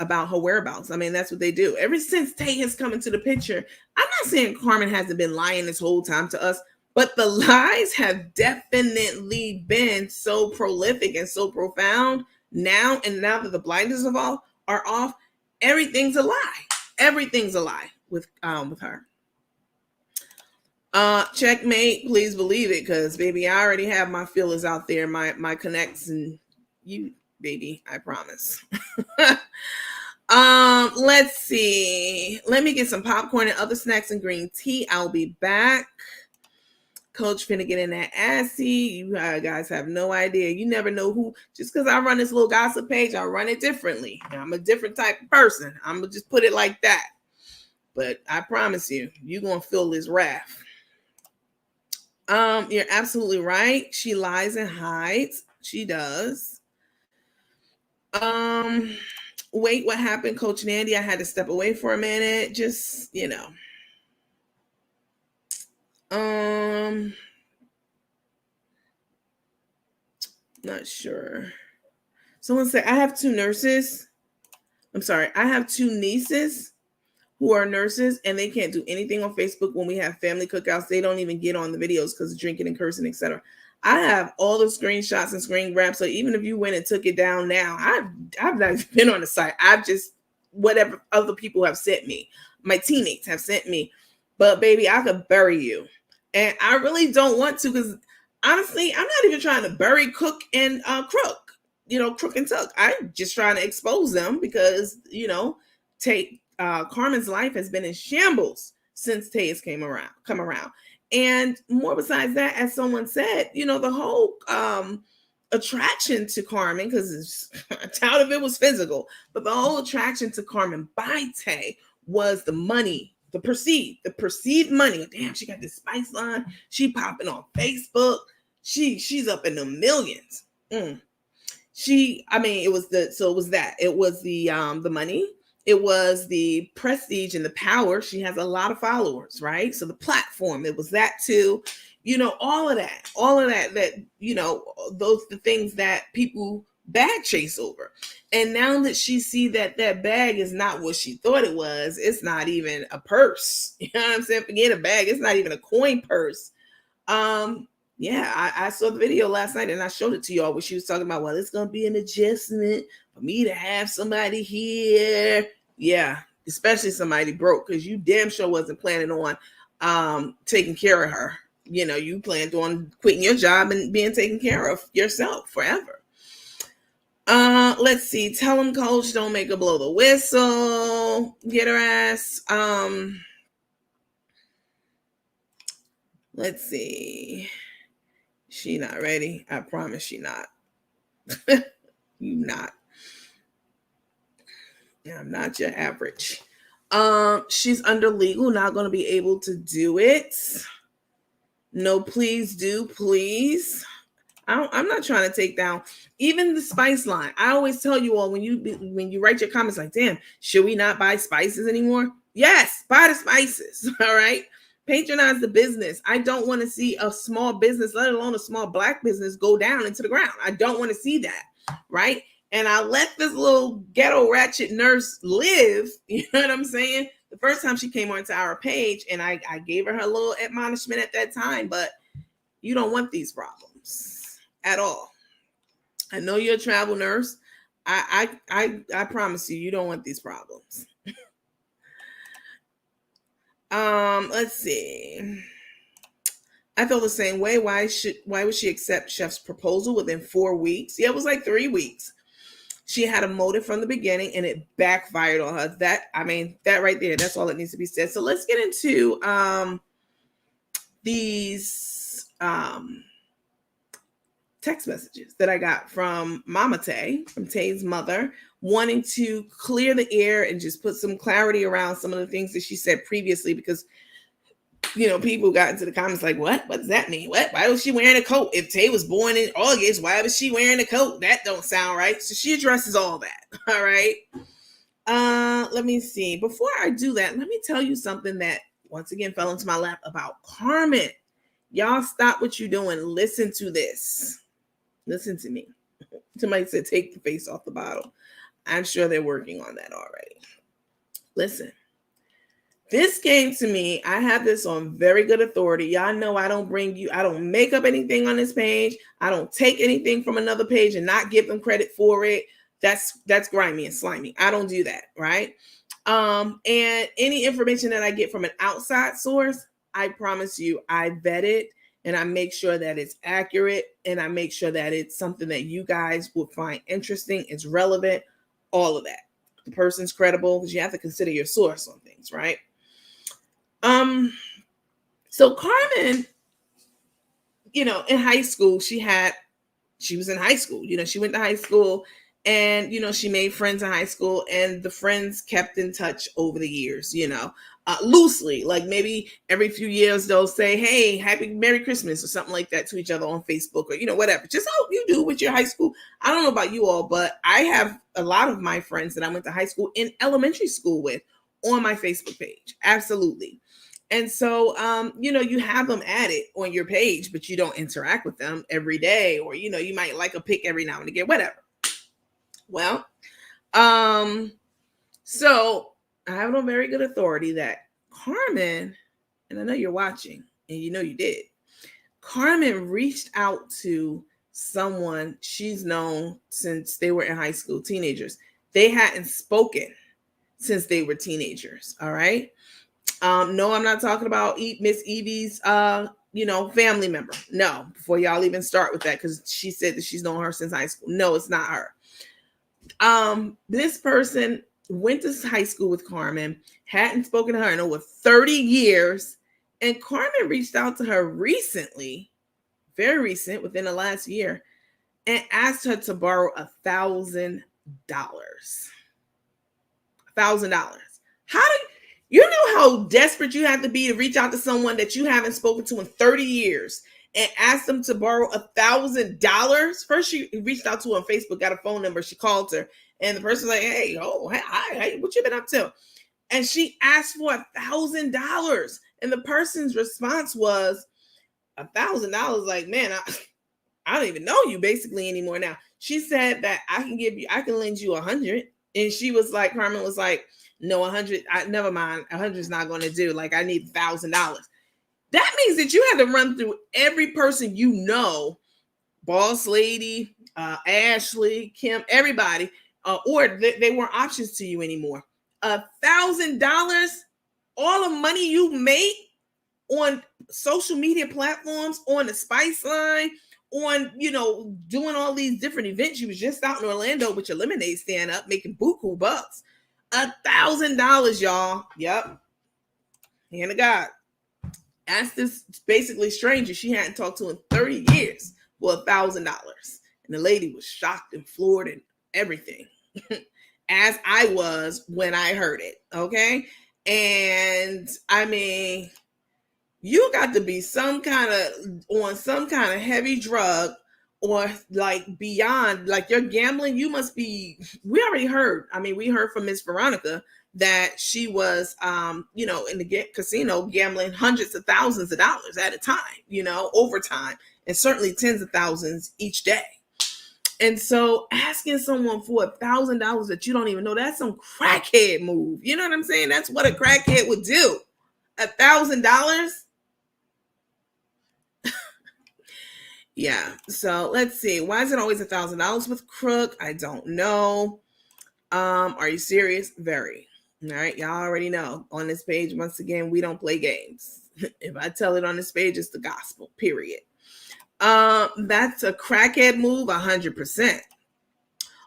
about her whereabouts. I mean, that's what they do. Ever since Tae has come into the picture, I'm not saying Carmen hasn't been lying this whole time to us, but the lies have definitely been so prolific and so profound now. And now that the blinders are off, everything's a lie. Everything's a lie with her. Checkmate, please believe it, because baby, I already have my feelers out there, my connects, and you, baby, I promise. Let's see. Let me get some popcorn and other snacks and green tea. I'll be back. Coach finna get in that assy. You guys have no idea. You never know who. Just because I run this little gossip page, I run it differently. I'm a different type of person. I'm gonna just put it like that. But I promise you, you're gonna feel this wrath. You're absolutely right. She lies and hides. She does. Wait, what happened, Coach Nandy? I had to step away for a minute. Just, not sure. Someone said, I have two nieces who are nurses, and they can't do anything on Facebook when we have family cookouts. They don't even get on the videos because of drinking and cursing, etc. I have all the screenshots and screen grabs. So even if you went and took it down now, I've not been on the site. I've just, whatever other people have sent me, my teammates have sent me. But baby, I could bury you. And I really don't want to, because honestly, I'm not even trying to bury Cook and Crook, Crook and Tuk. I'm just trying to expose them because, Carmen's life has been in shambles since Tae'S come around. And more besides that, as someone said, the whole attraction to Carmen, because a doubt if it was physical, but the whole attraction to Carmen by Tae was the money, the perceived money. Damn, she got this spice line. She popping on Facebook. She's up in the millions. It was the money, it was the prestige and the power. She has a lot of followers, right? So the platform, it was that too. All of that those the things that people bag chase over. And now that she see that bag is not what she thought it was, it's not even a purse. You know what I'm saying? Forget a bag, it's not even a coin purse. I saw the video last night and I showed it to y'all where she was talking about, well, it's going to be an adjustment for me to have somebody here. Yeah, especially somebody broke, because you damn sure wasn't planning on taking care of her. You planned on quitting your job and being taken care of yourself forever. Let's see. Tell him, coach, don't make her blow the whistle. Get her ass. Let's see. She not ready. I promise she not. You not. I'm not your average. She's under legal, not going to be able to do it. No, please do, please. I'm not trying to take down even the spice line. I always tell you all when you write your comments like, damn, should we not buy spices anymore? Yes, buy the spices. All right. Patronize the business. I don't want to see a small business, let alone a small Black business, go down into the ground. I don't want to see that. Right. And I let this little ghetto ratchet nurse live. You know what I'm saying? The first time she came onto our page, and I gave her little admonishment at that time, but you don't want these problems at all. I know you're a travel nurse. I promise you don't want these problems. Let's see. I feel the same way. Why would she accept Chef's proposal within 4 weeks? Yeah, it was like 3 weeks. She had a motive from the beginning and it backfired on her. That right there, that's all that needs to be said. So let's get into these text messages that I got from Mama Tae, from Tae's mother, wanting to clear the air and just put some clarity around some of the things that she said previously, because people got into the comments like, what does that mean? Why was she wearing a coat? If Tae was born in August, why was she wearing a coat? That don't sound right. So she addresses all that. All right. Let me see. Before I do that, let me tell you something that once again fell into my lap about Carmen. Y'all stop what you're doing. Listen to this. Listen to me. Somebody said, take the face off the bottle. I'm sure they're working on that already. Listen. This came to me. I have this on very good authority. Y'all know I don't make up anything on this page. I don't take anything from another page and not give them credit for it. That's grimy and slimy. I don't do that, right? And any information that I get from an outside source, I promise you, I vet it and I make sure that it's accurate and I make sure that it's something that you guys will find interesting, it's relevant, all of that. The person's credible, because you have to consider your source on things, right? So Carmen, in high school, she was in high school, she went to high school and, she made friends in high school, and the friends kept in touch over the years, loosely, like maybe every few years they'll say, hey, Merry Christmas or something like that to each other on Facebook or, whatever, just how you do with your high school. I don't know about you all, but I have a lot of my friends that I went to high school and elementary school with on my Facebook page. Absolutely. And so, you have them at it on your page, but you don't interact with them every day, or, you might like a pic every now and again, whatever. Well, so I have it on very good authority that Carmen, and I know you're watching and you did, Carmen reached out to someone she's known since they were in high school, teenagers. They hadn't spoken since they were teenagers. All right. No, I'm not talking about Miss Evie's family member. No, before y'all even start with that, because she said that she's known her since high school. No, it's not her. This person went to high school with Carmen, hadn't spoken to her in over 30 years, and Carmen reached out to her recently, very recent, within the last year, and asked her to borrow $1,000. $1,000. How do you know how desperate you have to be to reach out to someone that you haven't spoken to in 30 years and ask them to borrow $1,000? First, she reached out to her on Facebook, got a phone number, she called her, and the person's like, "Hey, hi, what you been up to?" And she asked for $1,000, and the person's response was, $1,000? Like, man, I don't even know you basically anymore now. She said that I can lend you 100. And she was like, Carmen was like, no, 100, never mind. 100 is not going to do. Like, I need $1,000. That means that you had to run through every person boss lady, Ashley, Kim, everybody, or they weren't options to you anymore. $1,000, all the money you make on social media platforms, on the Spice Line, on, doing all these different events. You was just out in Orlando with your lemonade stand up, making buku bucks. $1,000, y'all. Yep. Hand of God. Asked this basically stranger she hadn't talked to in 30 years for $1,000. And the lady was shocked and floored and everything. As I was when I heard it. Okay. And I mean, you got to be on some kind of heavy drug, or like beyond, like you're gambling. You must be. We already heard. I mean, we heard from Miss Veronica that she was, in the casino gambling hundreds of thousands of dollars at a time, over time, and certainly tens of thousands each day. And so asking someone for $1,000 that you don't even know, that's some crackhead move. You know what I'm saying? That's what a crackhead would do. $1,000. Yeah. So let's see. Why is it always $1,000 with Crook? I don't know. Are you serious? Very. All right. Y'all already know on this page, once again, we don't play games. If I tell it on this page, it's the gospel, period. That's a crackhead move, 100%.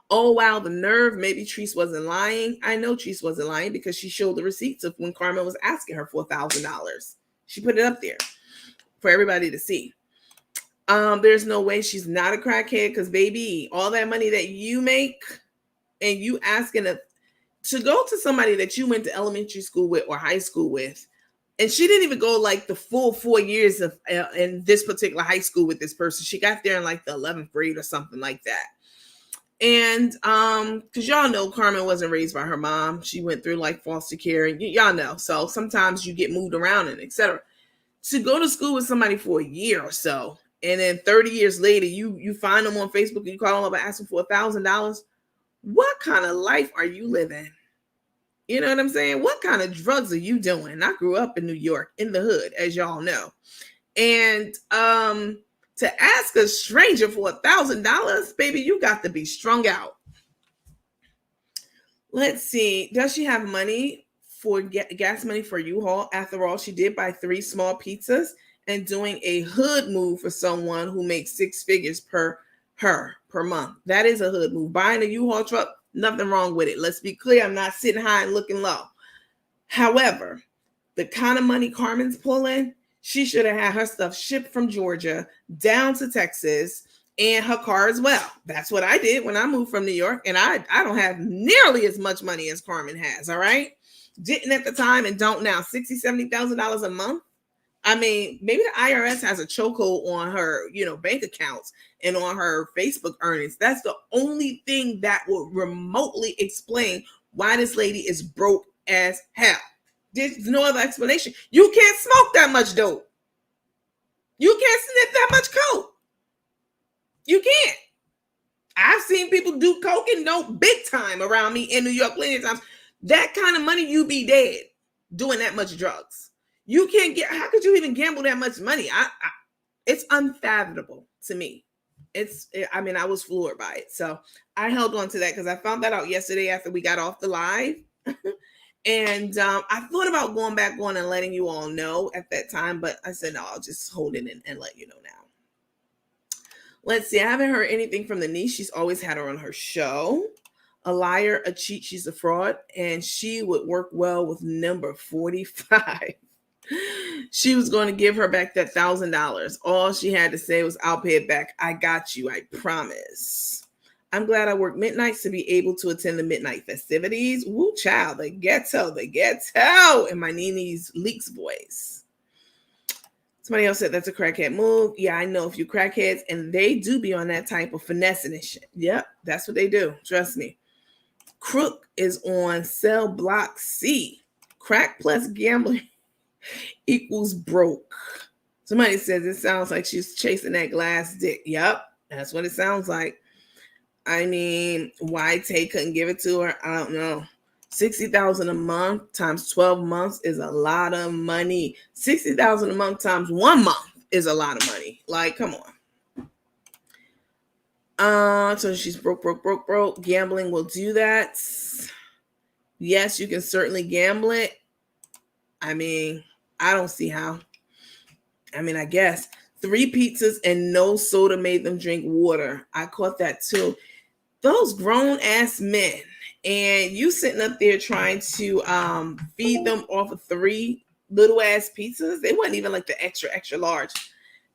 Oh, wow, the nerve. Maybe Tae'S wasn't lying. I know Tae'S wasn't lying because she showed the receipts of when Carmen was asking her for $1,000. She put it up there for everybody to see. There's no way she's not a crackhead, because baby, all that money that you make and you asking to go to somebody that you went to elementary school with or high school with, and she didn't even go like the full 4 years of in this particular high school with this person. She got there in like the 11th grade or something like that. And because y'all know Carmen wasn't raised by her mom. She went through like foster care, and y'all know. So sometimes you get moved around and etc. To go to school with somebody for a year or so, and then 30 years later, you find them on Facebook and you call them up and ask them for $1,000. What kind of life are you living? You know what I'm saying? What kind of drugs are you doing? I grew up in New York, in the hood, as y'all know. And to ask a stranger for $1,000, baby, you got to be strung out. Let's see. Does she have money for gas money for U-Haul? After all, she did buy 3 small pizzas and doing a hood move for someone who makes 6 figures per month. That is a hood move. Buying a U-Haul truck, nothing wrong with it. Let's be clear. I'm not sitting high and looking low. However, the kind of money Carmen's pulling, she should have had her stuff shipped from Georgia down to Texas, and her car as well. That's what I did when I moved from New York, and I don't have nearly as much money as Carmen has, all right? Didn't at the time and don't now. $60,000, $70,000 a month. I mean, maybe the IRS has a chokehold on her, bank accounts and on her Facebook earnings. That's the only thing that will remotely explain why this lady is broke as hell. There's no other explanation. You can't smoke that much dope. You can't sniff that much coke. You can't. I've seen people do coke and dope big time around me in New York plenty of times. That kind of money, you be dead doing that much drugs. You can't get, how could you even gamble that much money? It's unfathomable to me. I was floored by it. So I held on to that because I found that out yesterday after we got off the live. And I thought about going back on and letting you all know at that time, but I said, no, I'll just hold it and let you know now. Let's see. I haven't heard anything from the niece. She's always had her on her show. A liar, a cheat, she's a fraud. And she would work well with number 45. She was going to give her back that $1,000. All she had to say was, I'll pay it back. I got you. I promise. I'm glad I work midnights to be able to attend the midnight festivities. Woo, child, the ghetto, in my Nini's Leaks voice. Somebody else said that's a crackhead move. Yeah, I know a few crackheads, and they do be on that type of finessing and shit. Yep, that's what they do. Trust me. Crook is on cell block C. Crack plus gambling equals broke. Somebody says it sounds like she's chasing that glass dick. Yep, that's what it sounds like. I mean, why Tae couldn't give it to her? I don't know. $60,000 a month times 12 months is a lot of money. $60,000 a month times 1 month is a lot of money. Like, come on. So she's broke. Gambling will do that. Yes, you can certainly gamble it. I mean, I don't see how. I mean, I guess 3 pizzas and no soda made them drink water. I caught that too. Those grown ass men, and you sitting up there trying to feed them off of 3 little ass pizzas. They wasn't even like the extra large,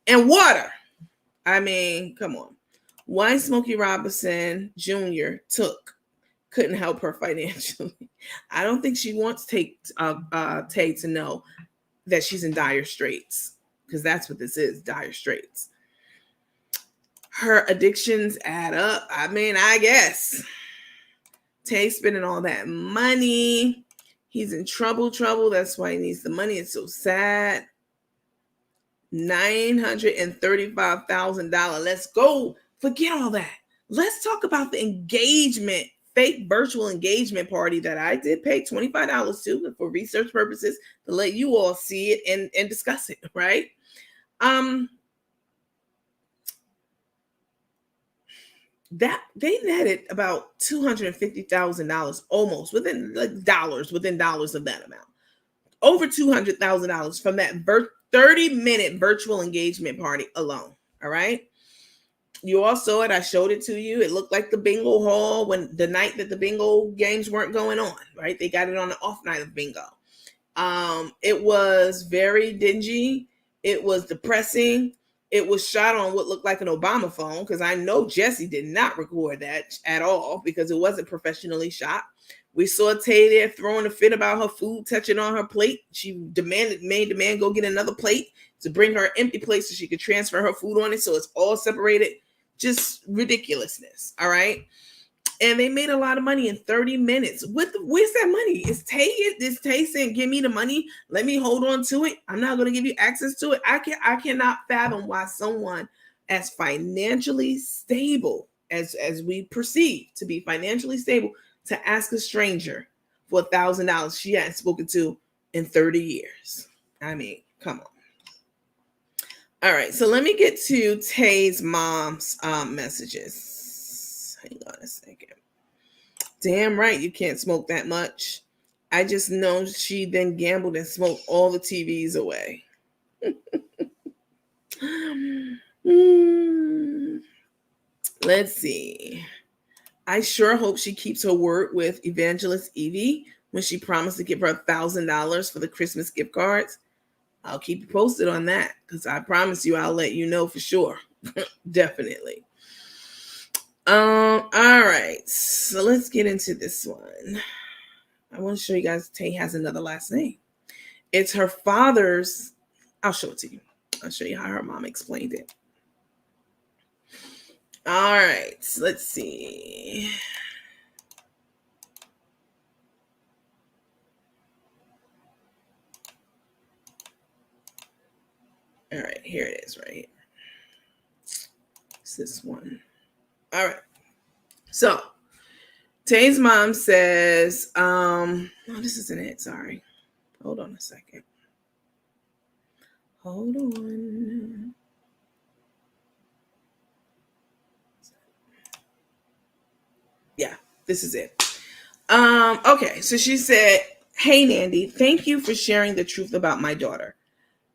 and water. I mean, come on. Why Smokey Robinson Jr. couldn't help her financially? I don't think she wants Tae to know that she's in dire straits, because that's what this is, dire straits. Her addictions add up. I mean, I guess. Tae spending all that money. He's in trouble. That's why he needs the money. It's so sad. $935,000. Let's go. Forget all that. Let's talk about the engagement, fake virtual engagement party that I did pay $25 to for research purposes to let you all see it and discuss it, right? That they netted about $250,000 almost within dollars of that amount. Over $200,000 from that 30-minute virtual engagement party alone. All right. You all saw it. I showed it to you. It looked like the bingo hall when the night that the bingo games weren't going on, right? They got it on the off night of bingo. It was very dingy. It was depressing. It was shot on what looked like an Obama phone, because I know Jesse did not record that at all because it wasn't professionally shot. We saw Tae there throwing a fit about her food touching on her plate. She made the man go get another plate to bring her empty plate so she could transfer her food on it, so it's all separated. Just ridiculousness, all right? And they made a lot of money in 30 minutes. Where's that money? Is Tae saying, give me the money? Let me hold on to it. I'm not going to give you access to it. I cannot fathom why someone as financially stable as we perceive to be financially stable to ask a stranger for $1,000 she hadn't spoken to in 30 years. I mean, come on. All right, so let me get to Tae's mom's messages. Hang on a second. Damn right, you can't smoke that much. I just know she then gambled and smoked all the TVs away. Let's see. I sure hope she keeps her word with Evangelist Evie when she promised to give her $1,000 for the Christmas gift cards. I'll keep you posted on that, because I promise you I'll let you know for sure. Definitely. All right, so let's get into this one. I want to show you guys Tae has another last name. It's her father's. I'll show it to you. I'll show you how her mom explained it. All right, so let's see. All right, here it is right here. It's this one. All right. So Tae's mom says, oh, this isn't it. Sorry. Hold on a second. Hold on. Yeah, this is it. Okay, so she said, Hey, Nandy, thank you for sharing the truth about my daughter.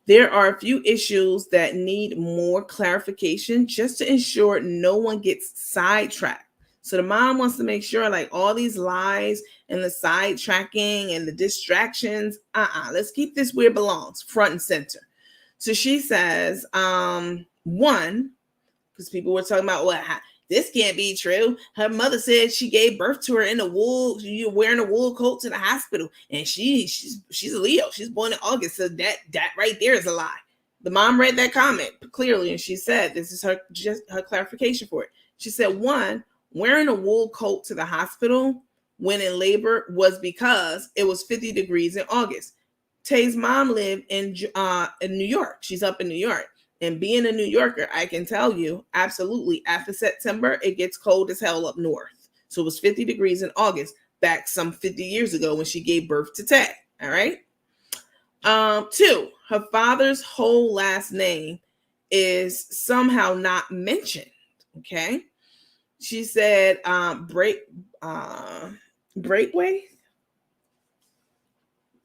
There are a few issues that need more clarification just to ensure no one gets sidetracked. So the mom wants to make sure, like, all these lies and the sidetracking and the distractions, let's keep this where it belongs, front and center. So she says, one, because people were talking about, well, this can't be true. Her mother said she gave birth to her in a wool, you're wearing a wool coat to the hospital, and she's a Leo. She's born in August, so that right there is a lie. The mom read that comment clearly, and she said, this is her clarification for it. She said, one, wearing a wool coat to the hospital when in labor was because it was 50 degrees in August. Tae's mom lived in New York. She's up in New York. And being a New Yorker, I can tell you, absolutely, after September, it gets cold as hell up north. So it was 50 degrees in August, back some 50 years ago when she gave birth to Tae. All right. Two, her father's whole last name is somehow not mentioned. Okay. She said, Breakway.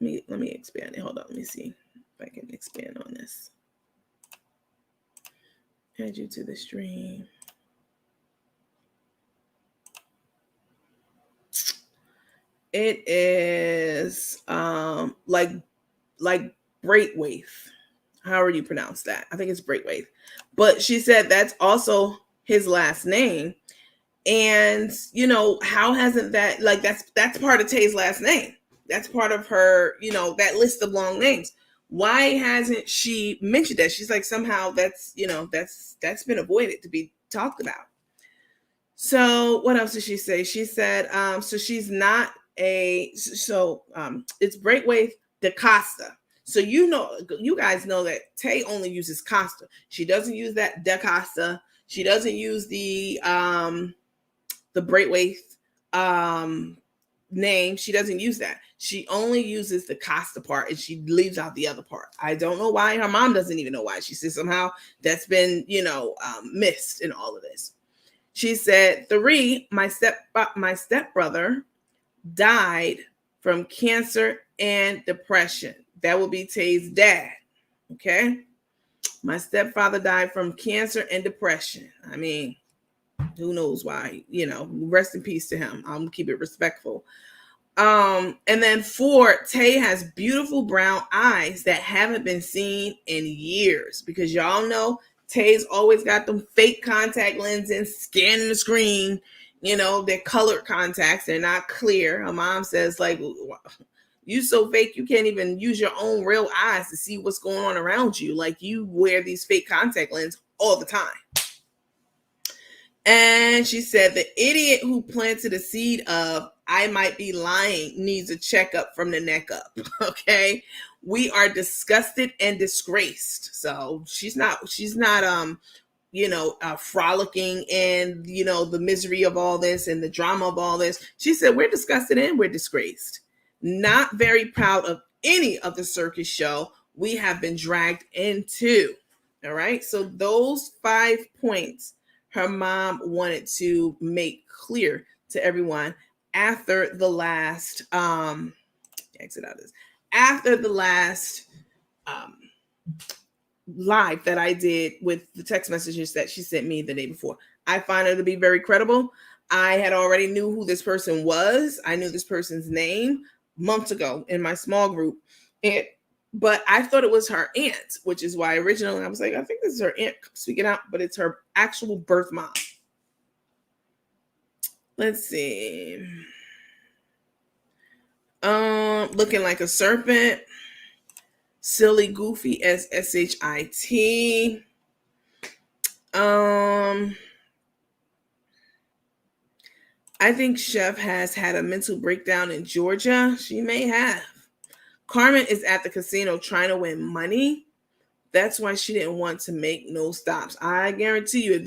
Let me expand it. Hold on. Let me see if I can expand on this. Add you to the stream. It is like Braithwaite. However you pronounce that. I think it's Braithwaite. But she said that's also his last name. And how hasn't that, like, that's part of Tae's last name. That's part of her, that list of long names. Why hasn't she mentioned that? She's like, somehow that's been avoided to be talked about. So what else did she say? She said, so she's not it's Braithwaite DaCosta. So you guys know that Tae only uses Costa. She doesn't use that DaCosta. She doesn't use the Braithwaite name. She doesn't use that. She only uses the Costa part, and she leaves out the other part. I don't know why. Her mom doesn't even know why. She says somehow that's been missed in all of this. She said, 3, my stepbrother died from cancer and depression. That will be Tae's dad. Okay. My stepfather died from cancer and depression. I mean, who knows why, rest in peace to him. I'm gonna keep it respectful. And then 4, Tae has beautiful brown eyes that haven't been seen in years, because y'all know Tae's always got them fake contact lenses, scanning the screen. They're colored contacts. They're not clear. Her mom says, like, you so fake you can't even use your own real eyes to see what's going on around you. Like, you wear these fake contact lenses all the time. And she said, the idiot who planted a seed of I might be lying needs a checkup from the neck up. Okay. We are disgusted and disgraced. So she's not frolicking in, the misery of all this and the drama of all this. She said, we're disgusted and we're disgraced. Not very proud of any of the circus show we have been dragged into. All right. So those 5 points her mom wanted to make clear to everyone after the last live that I did with the text messages that she sent me the day before. I find her to be very credible. I had already knew who this person was. I knew this person's name months ago in my small group. But I thought it was her aunt, which is why originally I was like, I think this is her aunt speaking out, but it's her actual birth mom. Let's see. Looking like a serpent. Silly, goofy, shit. I think Chef has had a mental breakdown in Georgia. She may have. Carmen is at the casino trying to win money. That's why she didn't want to make no stops. I guarantee you,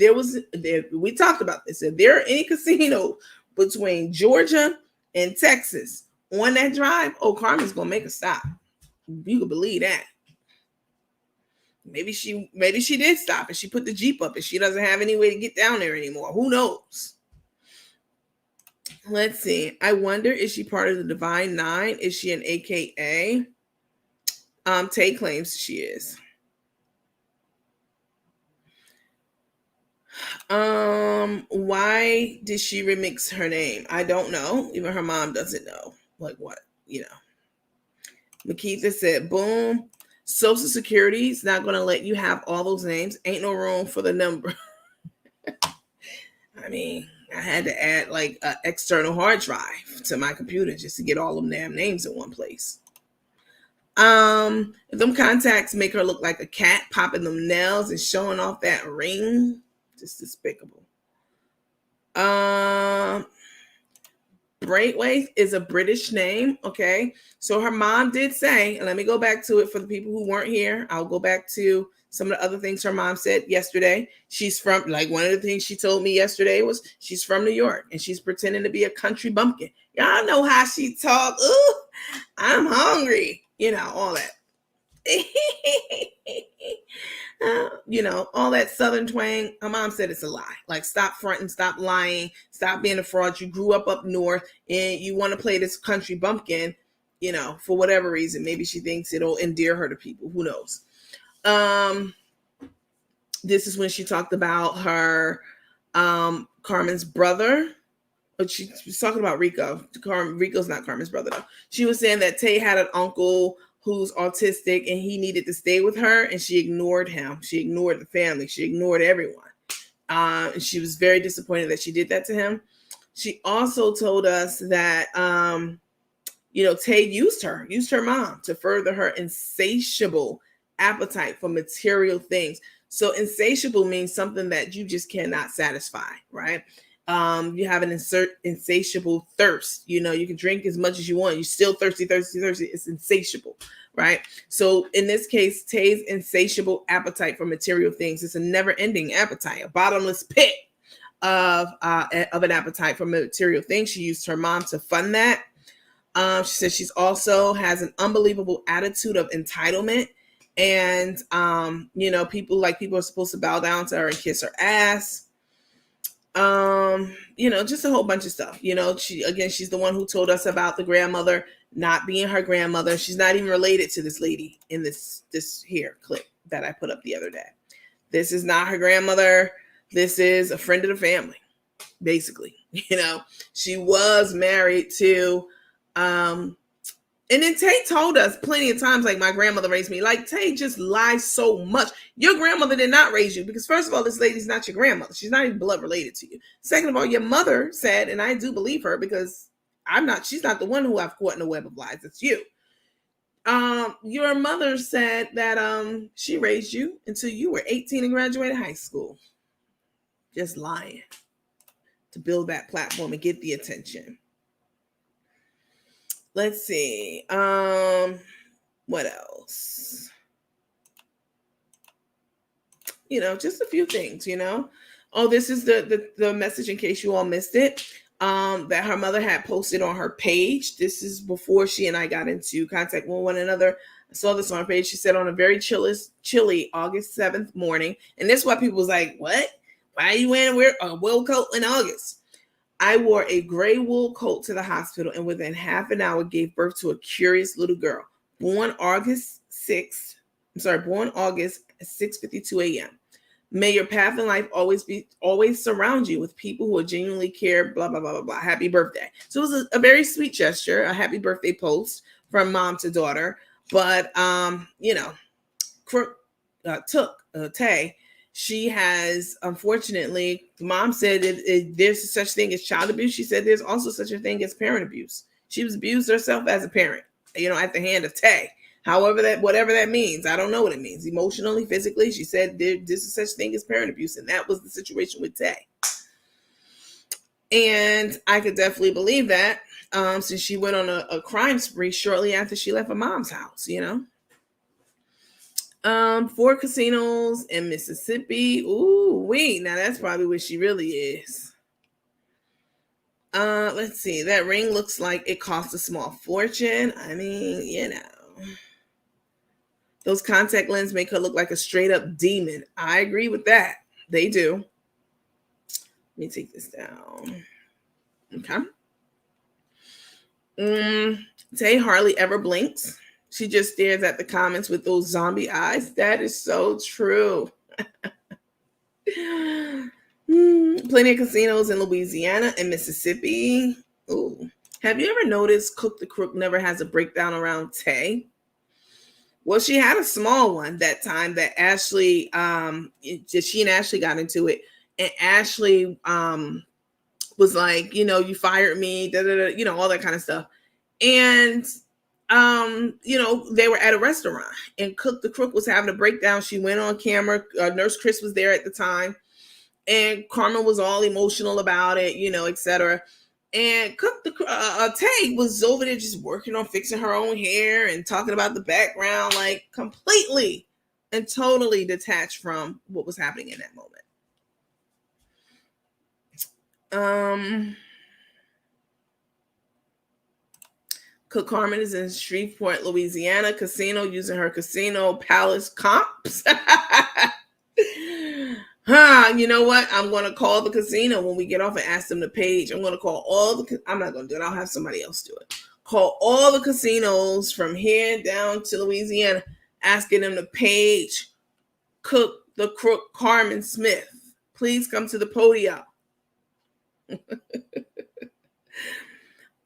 we talked about this. If there are any casinos between Georgia and Texas on that drive, Carmen's gonna make a stop. You can believe that. Maybe she did stop and she put the Jeep up and she doesn't have any way to get down there anymore. Who knows? Let's see. I wonder, is she part of the Divine Nine? Is she an AKA? Tay claims she is. Why did she remix her name? I don't know. Even her mom doesn't know. Like what? Makita said, boom. Social Security is not going to let you have all those names. Ain't no room for the number. I mean, I had to add like an external hard drive to my computer just to get all them damn names in one place. If them contacts make her look like a cat, popping them nails and showing off that ring, just despicable. Braithwaite is a British name. Okay. So her mom did say, and let me go back to it for the people who weren't here. I'll go back to some of the other things her mom said yesterday. She's from, like, one of the things she told me yesterday was she's from New York and she's pretending to be a country bumpkin. Y'all know how she talk. Ooh, I'm hungry. All that. All that Southern twang. Her mom said it's a lie. Like, stop fronting, stop lying, stop being a fraud. You grew up north and you want to play this country bumpkin, for whatever reason. Maybe she thinks it'll endear her to people. Who knows? This is when she talked about her Carmen's brother. But she was talking about Rico. Rico's not Carmen's brother, though. She was saying that Tae had an uncle who's autistic and he needed to stay with her, and she ignored him. She ignored the family. She ignored everyone. And she was very disappointed that she did that to him. She also told us that, Tae used her mom to further her insatiable appetite for material things. So insatiable means something that you just cannot satisfy, right? You have an insatiable thirst. You can drink as much as you want. You're still thirsty. It's insatiable, right? So in this case, Tae's insatiable appetite for material things. It's a never-ending appetite, a bottomless pit of an appetite for material things. She used her mom to fund that. She said she's also has an unbelievable attitude of entitlement. And, people are supposed to bow down to her and kiss her ass. Just a whole bunch of stuff. She's the one who told us about the grandmother not being her grandmother. She's not even related to this lady in this here clip that I put up the other day. This is not her grandmother. This is a friend of the family, basically. She was married to, and then Tae told us plenty of times, like, my grandmother raised me. Like, Tae just lies so much. Your grandmother did not raise you because, first of all, this lady's not your grandmother. She's not even blood related to you. Second of all, your mother said, and I do believe her because she's not the one who I've caught in a web of lies. It's you. Your mother said that she raised you until you were 18 and graduated high school. Just lying to build that platform and get the attention. Let's see. What else? Just a few things, Oh, this is the message in case you all missed it. That her mother had posted on her page. This is before she and I got into contact with one another. I saw this on her page. She said, on a very chilly August 7th morning. And this is why people was like, what? Why are you wearing a wool coat in August? I wore a gray wool coat to the hospital and within half an hour gave birth to a curious little girl. Born August at 6:52 a.m. May your path in life always surround you with people who genuinely care, blah, blah, blah, blah, blah. Happy birthday. So it was a very sweet gesture, a happy birthday post from mom to daughter. But, Tuk, Tae, she has, unfortunately, mom said there's such thing as child abuse. She said there's also such a thing as parent abuse. She was abused herself as a parent, at the hand of Tae. Whatever that means. I don't know what it means. Emotionally, physically, she said this is such thing as parent abuse. And that was the situation with Tae. And I could definitely believe that since she went on a crime spree shortly after she left her mom's house, 4 casinos in Mississippi. Ooh, wait. Now that's probably where she really is. Let's see. That ring looks like it cost a small fortune. I mean, those contact lenses make her look like a straight up demon. I agree with that. They do. Let me take this down. Okay. Tae hardly ever blinks. She just stares at the comments with those zombie eyes. That is so true. Plenty of casinos in Louisiana and Mississippi. Ooh. Have you ever noticed Cook the Crook never has a breakdown around Tae? Well, she had a small one that time that Ashley, she and Ashley got into it. And Ashley was like, you fired me, da, da, da, all that kind of stuff. And, they were at a restaurant and Cook the Crook was having a breakdown. She went on camera. Nurse Chris was there at the time. And Carmen was all emotional about it, etc. And Cook the Tae was over there just working on fixing her own hair and talking about the background, like completely and totally detached from what was happening in that moment. Cook Carmen is in Shreveport, Louisiana, casino using her casino palace comps. You know what? I'm going to call the casino when we get off and ask them to page. I'm going to call I'm not going to do it. I'll have somebody else do it. Call all the casinos from here down to Louisiana, asking them to page Cook the Crook Carmen Smith. Please come to the podium.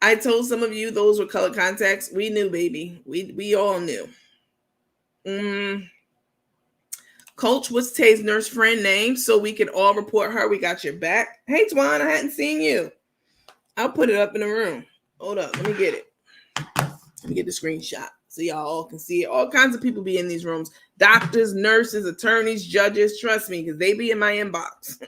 I told some of you those were colored contacts. We knew, baby. We all knew. Coach, what's Tae's nurse friend name so we can all report her? We got your back. Hey, Twan, I hadn't seen you. I'll put it up in the room. Hold up. Let me get it. Let me get the screenshot so y'all all can see it. All kinds of people be in these rooms. Doctors, nurses, attorneys, judges. Trust me, because they be in my inbox.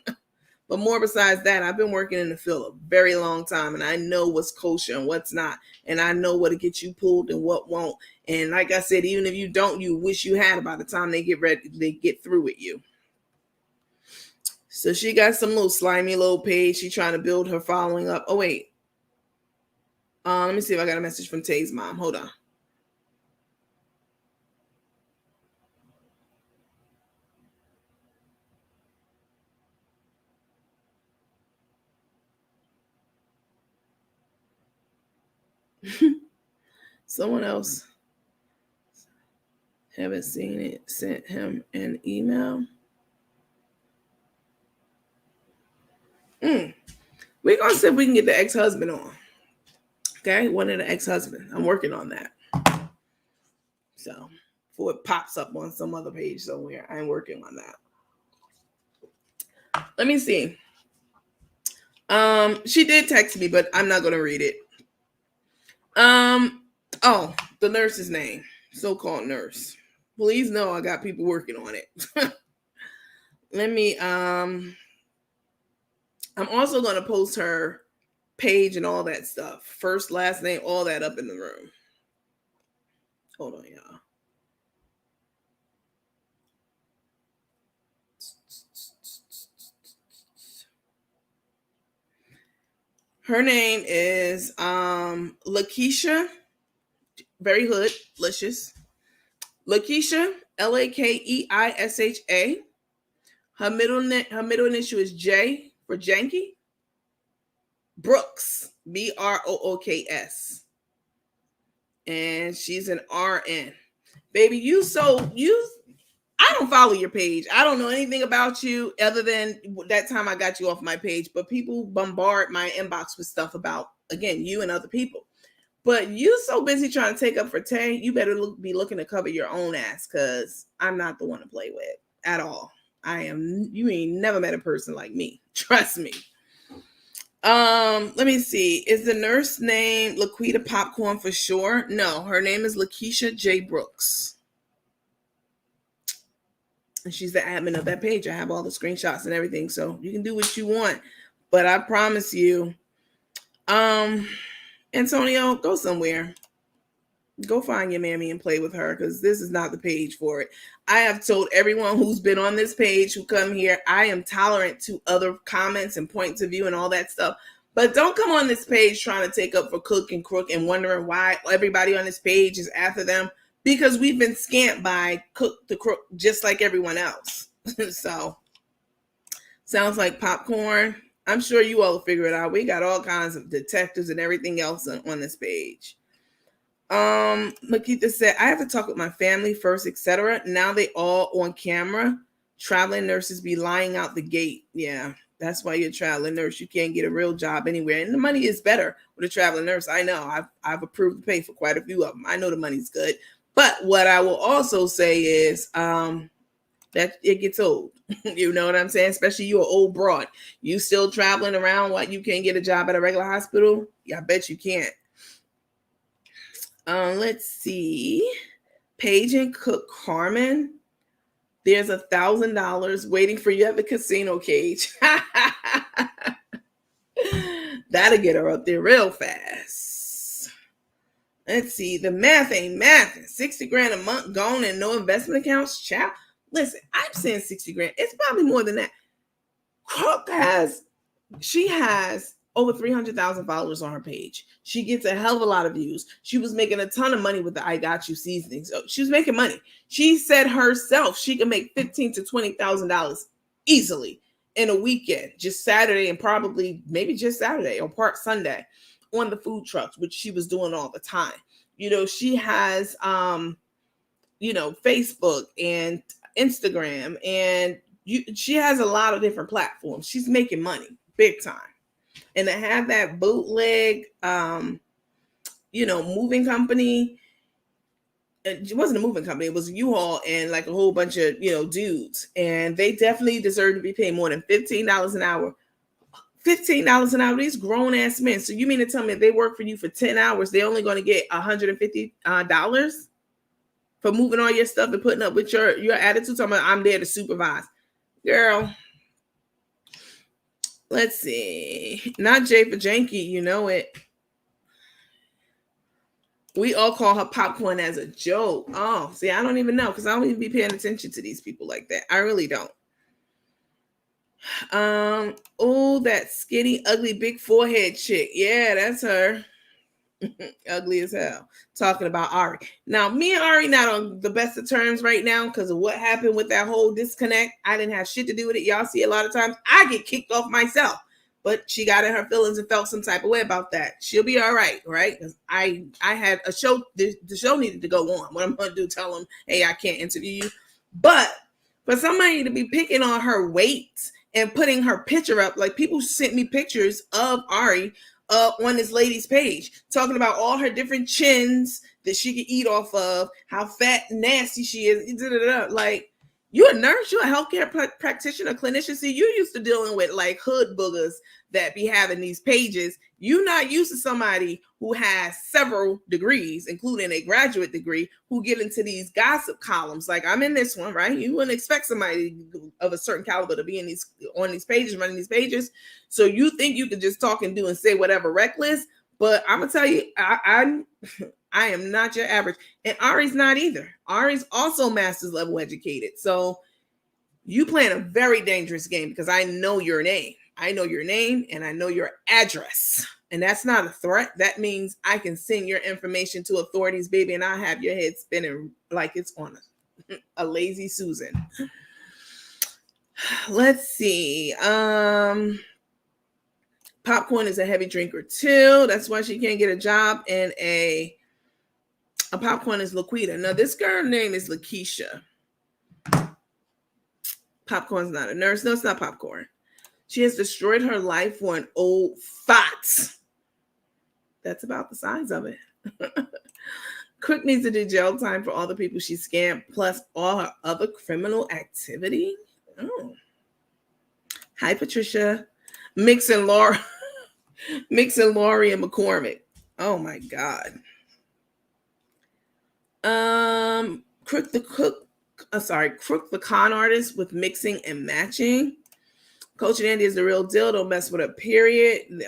But more besides that, I've been working in the field a very long time, and I know what's kosher and what's not, and I know what to get you pulled and what won't. And like I said, even if you don't, you wish you had by the time they get through with you. So she got some little slimy little page. She trying to build her following up. Oh wait, let me see if I got a message from Tae's mom. Hold on. Someone else. Haven't seen it. Sent him an email. We're going to see if we can get the ex-husband on. Okay? One of the ex-husbands. I'm working on that. So, before it pops up on some other page somewhere, I'm working on that. Let me see. She did text me, but I'm not going to read it. Oh, the nurse's name. So-called nurse. Please know I got people working on it. Let me, I'm also going to post her page and all that stuff. First, last name, all that up in the room. Hold on, y'all. Her name is Lakeisha. Very hood, delicious. Lakeisha, Lakeisha. Her middle initial is J for Janky. Brooks, Brooks. And she's an RN. Baby, I don't follow your page. I don't know anything about you other than that time I got you off my page. But people bombard my inbox with stuff about, again, you and other people. But you so busy trying to take up for Tae, you better be looking to cover your own ass, because I'm not the one to play with at all. You ain't never met a person like me. Trust me. Let me see. Is the nurse name Laquita Popcorn for sure? No, her name is Lakeisha J. Brooks. And she's the admin of that page. I have all the screenshots and everything, so you can do what you want. But I promise you, Antonio, go somewhere. Go find your mammy and play with her, because this is not the page for it. I have told everyone who's been on this page, who come here, I am tolerant to other comments and points of view and all that stuff. But don't come on this page trying to take up for Cook and Crook and wondering why everybody on this page is after them, because we've been scamped by Cook the Crook just like everyone else. So, sounds like popcorn. I'm sure you all will figure it out. We got all kinds of detectives and everything else on this page. Makita said, I have to talk with my family first, etc. Now they all on camera. Traveling nurses be lying out the gate. Yeah, that's why you're a traveling nurse. You can't get a real job anywhere. And the money is better with a traveling nurse. I know. I've approved to pay for quite a few of them. I know the money's good. But what I will also say is that it gets old. You know what I'm saying? Especially you an old broad. You still traveling around while you can't get a job at a regular hospital? Yeah, I bet you can't. Let's see. Paige and Cook Carmen. There's $1,000 waiting for you at the casino cage. That'll get her up there real fast. Let's see. The math ain't math. 60 grand a month gone and no investment accounts. Child. Listen, I'm saying 60 grand. It's probably more than that. Crook she has over 300,000 followers on her page. She gets a hell of a lot of views. She was making a ton of money with the I Got You seasoning. So she was making money. She said herself she could make $15,000 to $20,000 easily in a weekend, just Saturday and probably maybe just Saturday or part Sunday on the food trucks, which she was doing all the time. You know, she has Facebook and Instagram, and she has a lot of different platforms. She's making money big time. And to have that bootleg, moving company, it wasn't a moving company, it was U-Haul and like a whole bunch of, dudes. And they definitely deserve to be paid more than $15 an hour. $15 an hour, these grown ass men. So you mean to tell me if they work for you for 10 hours, they're only going to get $150 for moving all your stuff and putting up with your attitude? Talking about I'm there to supervise. Girl, let's see. Not Jay for Janky, you know it. We all call her popcorn as a joke. Oh, see, I don't even know because I don't even be paying attention to these people like that. I really don't. Oh, that skinny, ugly, big forehead chick. Yeah, that's her. Ugly as hell. Talking about Ari. Now, me and Ari not on the best of terms right now because of what happened with that whole disconnect. I didn't have shit to do with it. Y'all see a lot of times I get kicked off myself. But she got in her feelings and felt some type of way about that. She'll be all right? Because I had a show. The show needed to go on. What I'm going to do, tell them, hey, I can't interview you. But for somebody to be picking on her weight and putting her picture up, like people sent me pictures of Ari on this lady's page, talking about all her different chins that she could eat off of, how fat and nasty she is. Like, you're a nurse, you're a healthcare practitioner, clinician. See, you're used to dealing with like hood boogers that be having these pages. You're not used to somebody who has several degrees, including a graduate degree, who get into these gossip columns. Like I'm in this one, right? You wouldn't expect somebody of a certain caliber to be on these pages, running these pages. So you think you could just talk and do and say whatever reckless. But I'm gonna tell you, I am not your average. And Ari's not either. Ari's also master's level educated. So you playing a very dangerous game because I know your name. I know your name and I know your address. And that's not a threat. That means I can send your information to authorities, baby, and I have your head spinning like it's on a lazy Susan. Let's see. Popcorn is a heavy drinker too. That's why she can't get a job in a popcorn is Laquita. Now, this girl name is Lakeisha. Popcorn's not a nurse. No, it's not Popcorn. She has destroyed her life for an old fat. That's about the size of it. Crook needs to do jail time for all the people she scammed, plus all her other criminal activity. Oh. Hi, Patricia. Mixing Laurie and McCormick. Oh my God. Crook the con artist with mixing and matching. Coach and Andy is the real deal. Don't mess with her, period.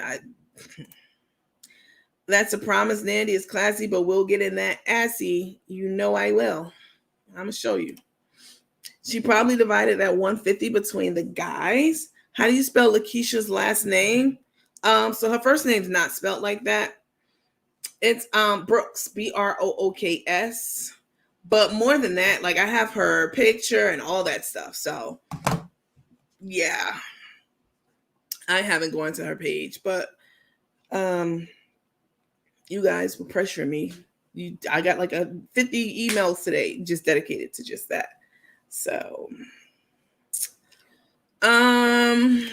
That's a promise. Nandy is classy, but we'll get in that assy. You know I will. I'm going to show you. She probably divided that 150 between the guys. How do you spell Lakeisha's last name? So her first name's not spelled like that. It's Brooks, Brooks. But more than that, like I have her picture and all that stuff. So yeah. I haven't gone to her page, but um, you guys were pressuring me. I got like 50 emails today just dedicated to just that. So, um,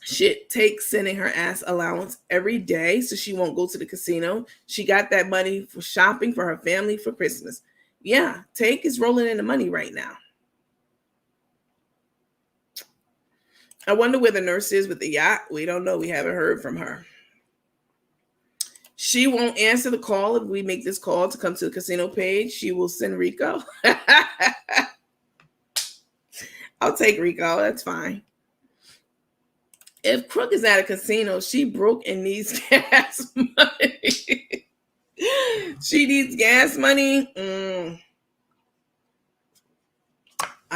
shit takes sending her ass allowance every day so she won't go to the casino. She got that money for shopping for her family for Christmas. Yeah, Take is rolling in the money right now. I wonder where the nurse is with the yacht. We don't know. We haven't heard from her. She won't answer the call if we make this call to come to the casino page. She will send Rico. I'll take Rico. That's fine. If Crook is at a casino, she broke and needs gas money. She needs gas money. I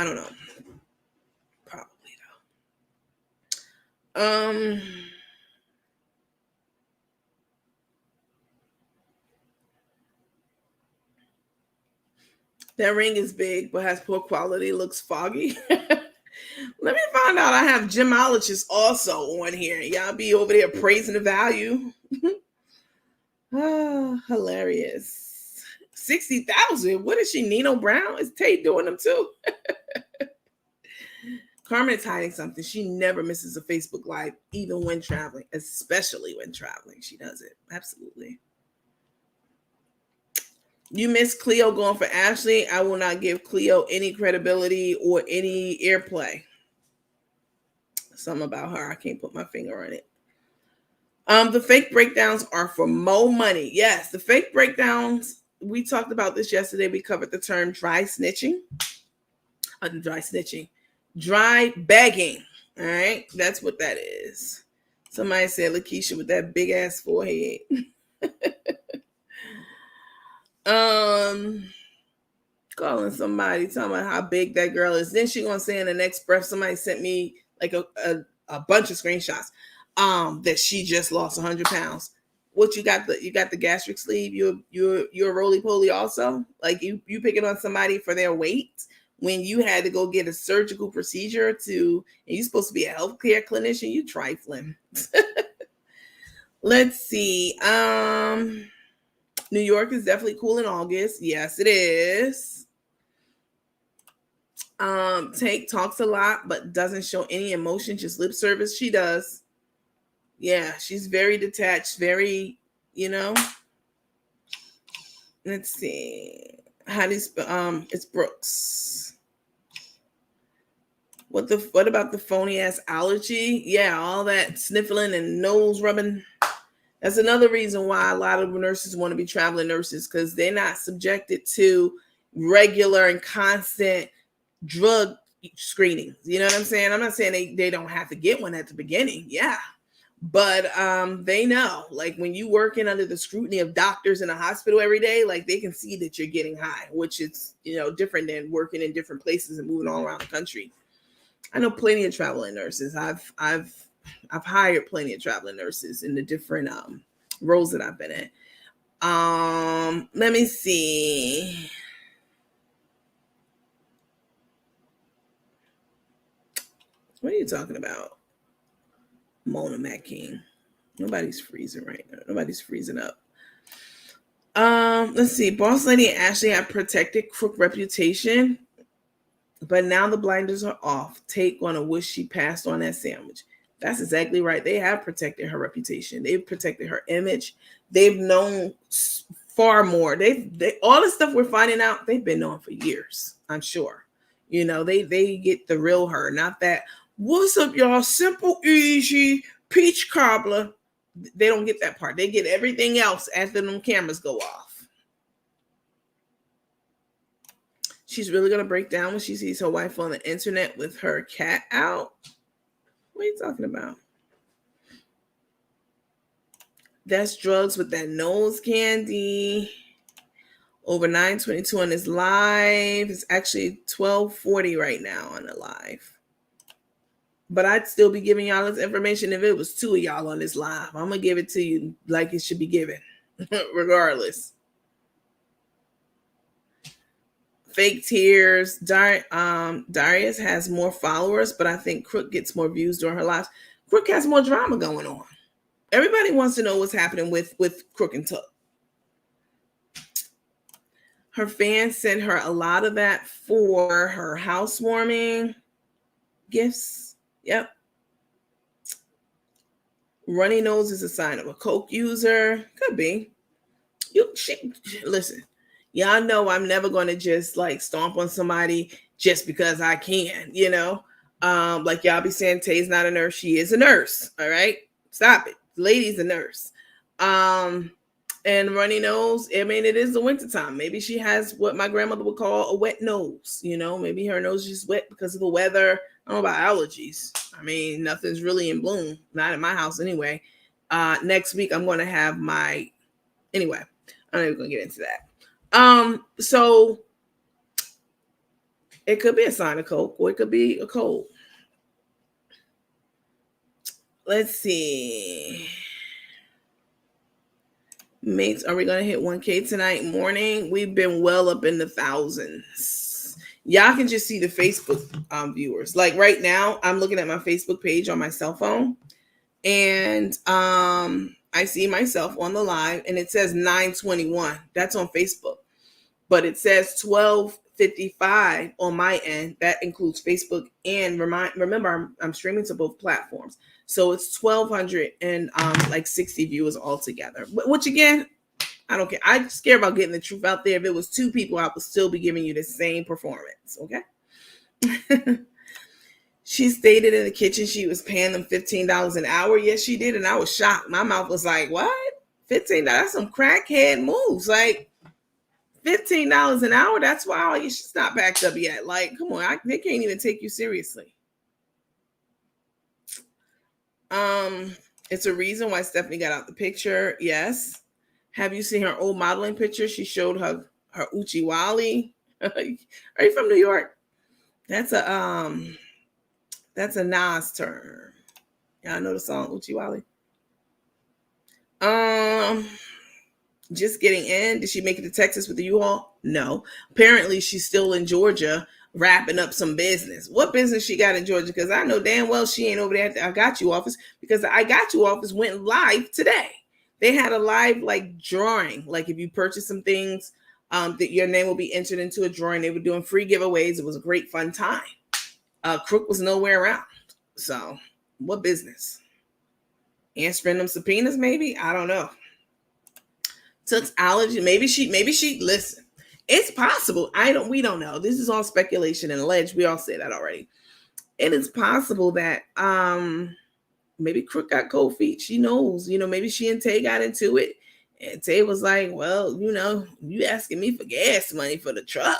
don't know. Probably though. That ring is big, but has poor quality. Looks foggy. Let me find out. I have gemologists also on here. Y'all be over there praising the value. Oh, hilarious. 60,000. What is she? Nino Brown? Is Tate doing them too? Carmen is hiding something. She never misses a Facebook Live, even when traveling, especially when traveling. She does it. Absolutely. You miss Cleo going for Ashley. I will not give Cleo any credibility or any airplay. Something about her. I can't put my finger on it. The fake breakdowns are for more money. Yes, the fake breakdowns. We talked about this yesterday. We covered the term dry snitching. Dry begging. All right, that's what that is. Somebody said Lakeisha with that big ass forehead. Calling somebody, talking about how big that girl is. Then she gonna say in the next breath, somebody sent me like a bunch of screenshots. That she just lost 100 pounds. What you got the gastric sleeve? You're a roly poly also. Like you picking on somebody for their weight when you had to go get a surgical procedure and you're supposed to be a healthcare clinician. You trifling. Let's see. New York is definitely cool in August. Yes, it is. Take talks a lot, but doesn't show any emotion, just lip service. She does. Yeah, she's very detached, very, let's see. How do you it's Brooks. What about the phony ass allergy? Yeah, all that sniffling and nose rubbing. That's another reason why a lot of nurses want to be traveling nurses, because they're not subjected to regular and constant drug screenings. You know what I'm saying? I'm not saying they don't have to get one at the beginning. Yeah. But they know, like when you working under the scrutiny of doctors in a hospital every day, like they can see that you're getting high, which is, different than working in different places and moving all around the country. I know plenty of traveling nurses. I've hired plenty of traveling nurses in the different roles that I've been in. Let me see. What are you talking about? Mona Mac King. Nobody's freezing right now. Nobody's freezing up. Let's see. Boss Lady and Ashley have protected Crook reputation, but now the blinders are off. Take gonna wish she passed on that sandwich. That's exactly right. They have protected her reputation. They've protected her image. They've known far more. They all the stuff we're finding out, they've been knowing for years, I'm sure. They get the real her, not that, what's up, y'all? Simple, easy, peach cobbler. They don't get that part. They get everything else after them cameras go off. She's really going to break down when she sees her wife on the internet with her cat out. What are you talking about? That's drugs with that nose candy. Over 9:22 on this live. It's actually 12:40 right now on the live. But I'd still be giving y'all this information if it was two of y'all on this live. I'm going to give it to you like it should be given, regardless. Fake tears. Darius has more followers, but I think Crook gets more views during her lives. Crook has more drama going on. Everybody wants to know what's happening with Crook and Tuk. Her fans sent her a lot of that for her housewarming gifts. Yep. Runny nose is a sign of a coke user. Could be. Listen. Y'all know I'm never going to just like stomp on somebody just because I can, you know. Like y'all be saying, Tae'S not a nurse. She is a nurse. All right, stop it. The lady's a nurse. And runny nose. I mean, it is the wintertime. Maybe she has what my grandmother would call a wet nose. You know, maybe her nose is just wet because of the weather. I don't know about allergies. I mean, nothing's really in bloom. Not in my house anyway. Next week I'm going to have my. Anyway, I'm not even going to get into that. So it could be a sign of coke, or it could be a cold. Let's see. Mates, are we going to hit 1K tonight morning? We've been well up in the thousands. Y'all can just see the Facebook viewers. Like right now, I'm looking at my Facebook page on my cell phone, and I see myself on the live, and it says 9:21. That's on Facebook. But it says 12:55 on my end. That includes Facebook and remember I'm streaming to both platforms. So it's 1,200 and like 60 viewers altogether. Which again, I don't care. I just care about getting the truth out there. If it was 2 people, I would still be giving you the same performance. Okay. She stated in the kitchen she was paying them $15 an hour. Yes, she did, and I was shocked. My mouth was like, "What? $15? That's some crackhead moves." Like $15 an hour, that's why she's not backed up yet. Like, come on, they can't even take you seriously. It's a reason why Stephanie got out the picture. Yes. Have you seen her old modeling picture? She showed her Uchiwali. Are you from New York? That's a Nas term. Y'all know the song Uchiwali? Just getting in. Did she make it to Texas with the U-Haul? No. Apparently, she's still in Georgia wrapping up some business. What business she got in Georgia? Because I know damn well she ain't over there at the I Got You office, because the I Got You office went live today. They had a live like drawing. Like if you purchase some things, that your name will be entered into a drawing. They were doing free giveaways. It was a great fun time. Crook was nowhere around. So what business? Answering them subpoenas, maybe? I don't know. Tuk's allergy. Maybe she listen. It's possible. We don't know. This is all speculation and alleged. We all say that already. It is possible that maybe Crook got cold feet. She knows, maybe she and Tae got into it. And Tae was like, well, you asking me for gas money for the truck.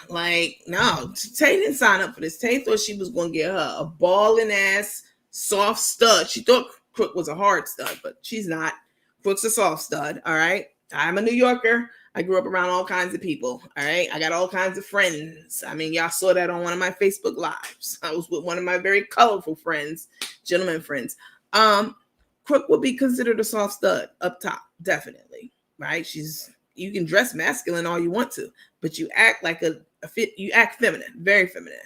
Like, no, Tae didn't sign up for this. Tae thought she was going to get her a balling ass soft stud. She thought Crook was a hard stud, but she's not. Crook's a soft stud, all right? I'm a New Yorker. I grew up around all kinds of people, all right? I got all kinds of friends. I mean, y'all saw that on one of my Facebook Lives. I was with one of my very colorful friends, gentleman friends. Crook would be considered a soft stud up top, definitely, right? You can dress masculine all you want to, but you act like you act feminine, very feminine.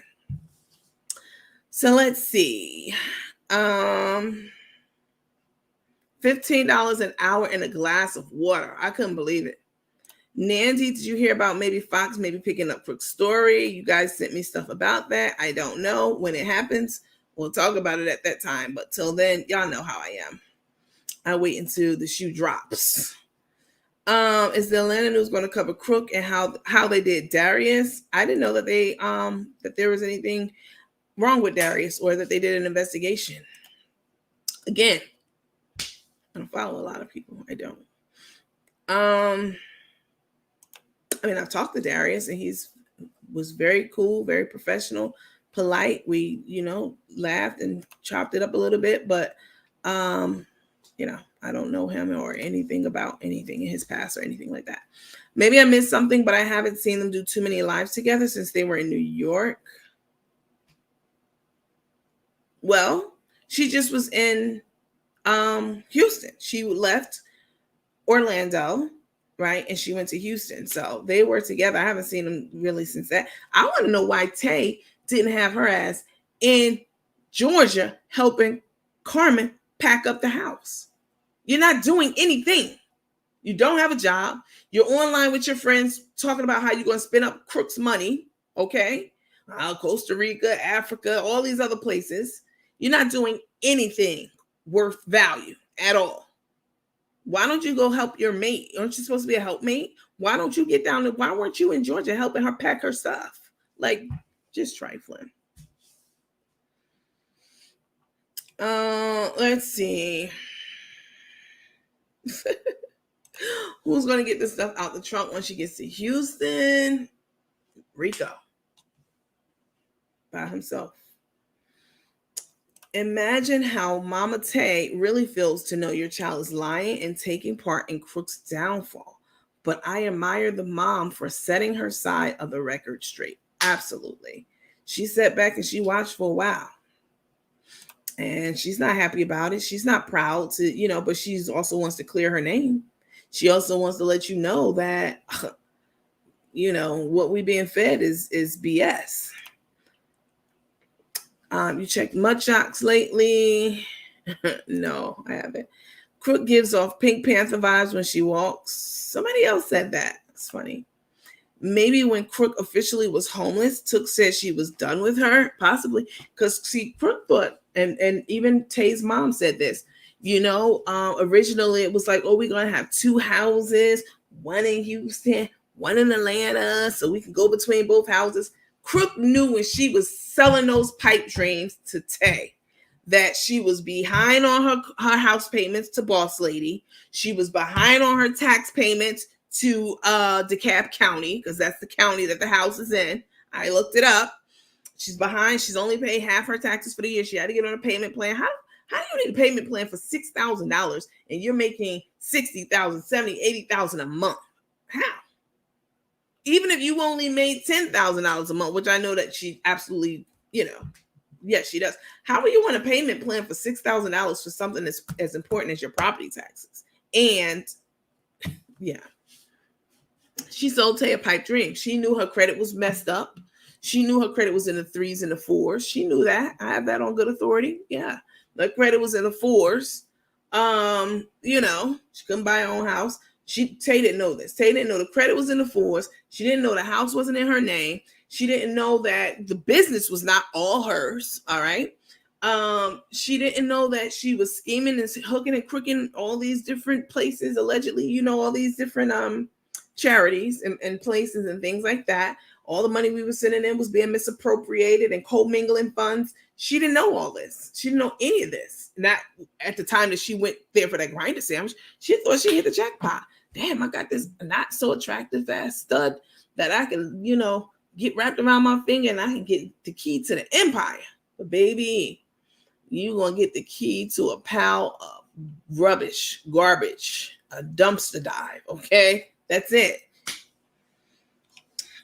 So let's see. $15 an hour and a glass of water. I couldn't believe it. Nandy, did you hear about maybe Fox maybe picking up Crook's story? You guys sent me stuff about that. I don't know. When it happens, we'll talk about it at that time. But till then, y'all know how I am. I wait until the shoe drops. Is the Atlanta News going to cover Crook and how they did Darius? I didn't know that they that there was anything wrong with Darius or that they did an investigation. Again, I don't follow a lot of people. I don't. I mean, I've talked to Darius and was very cool, very professional, polite. We, laughed and chopped it up a little bit, but, I don't know him or anything about anything in his past or anything like that. Maybe I missed something, but I haven't seen them do too many lives together since they were in New York. Well, she just was in Houston. She left Orlando, right? And she went to Houston. So they were together. I haven't seen them really since that. I want to know why Tae didn't have her ass in Georgia helping Carmen pack up the house. You're not doing anything. You don't have a job. You're online with your friends talking about how you're going to spend up Crooks' money, okay? Costa Rica, Africa, all these other places. You're not doing anything worth value at all. Why don't you go help your mate? Aren't you supposed to be a helpmate? Why don't you get down to, why weren't you in Georgia helping her pack her stuff? Like, just trifling. Let's see. Who's going to get this stuff out the trunk when she gets to Houston? Rico. By himself. Imagine how Mama Tae really feels to know your child is lying and taking part in Crook's downfall. But I admire the mom for setting her side of the record straight. Absolutely. She sat back and she watched for a while. And she's not happy about it. She's not proud to, but she also wants to clear her name. She also wants to let you know that, what we being fed is BS. You checked Mud Shocks lately? No, I haven't. Crook gives off Pink Panther vibes when she walks. Somebody else said that. It's funny. Maybe when Crook officially was homeless, Tuk said she was done with her. Possibly. Because, see, Crook thought, and even Tae'S mom said this, originally it was like, oh, we're going to have 2 houses, one in Houston, one in Atlanta, so we can go between both houses. Crook knew when she was selling those pipe dreams to Tae that she was behind on her house payments to Boss Lady. She was behind on her tax payments to DeKalb County, because that's the county that the house is in. I looked it up. She's behind. She's only paid half her taxes for the year. She had to get on a payment plan. How do you need a payment plan for $6,000 and you're making $60,000, $70,000, $80,000 a month? How? Even if you only made $10,000 a month, which I know that she absolutely, yes, she does. How do you want a payment plan for $6,000 for something that's as important as your property taxes? And yeah, she sold Tae a pipe dream. She knew her credit was messed up. She knew her credit was in the 3s and the 4s. She knew that. I have that on good authority. Yeah, the credit was in the 4s. She couldn't buy her own house. Tae didn't know this. Tae didn't know the credit was in the 4s. She didn't know the house wasn't in her name. She didn't know that the business was not all hers. All right. She didn't know that she was scheming and hooking and crooking all these different places, allegedly, all these different charities and places and things like that. All the money we were sending in was being misappropriated and commingling funds. She didn't know all this. She didn't know any of this. Not at the time that she went there for that grinder sandwich. She thought she hit the jackpot. Damn, I got this not so attractive ass stud that I can, get wrapped around my finger and I can get the key to the empire. But baby, you gonna get the key to a pile of rubbish, garbage, a dumpster dive. Okay, that's it.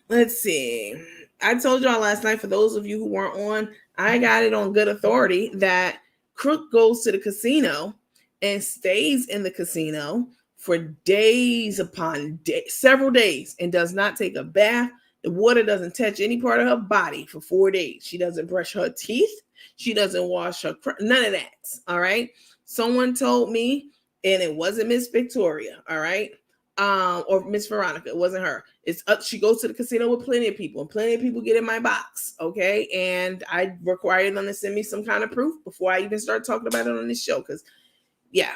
Let's see. I told y'all last night, for those of you who weren't on, I got it on good authority that Crook goes to the casino and stays in the casino for days upon days, several days, and does not take a bath. The water doesn't touch any part of her body for 4 days. She doesn't brush her teeth. She doesn't wash her, none of that. All right. Someone told me, and it wasn't Miss Victoria. All right. Or Miss Veronica. It wasn't her. It's up. She goes to the casino with plenty of people, and plenty of people get in my box. Okay. And I require them to send me some kind of proof before I even start talking about it on this show. Cause yeah.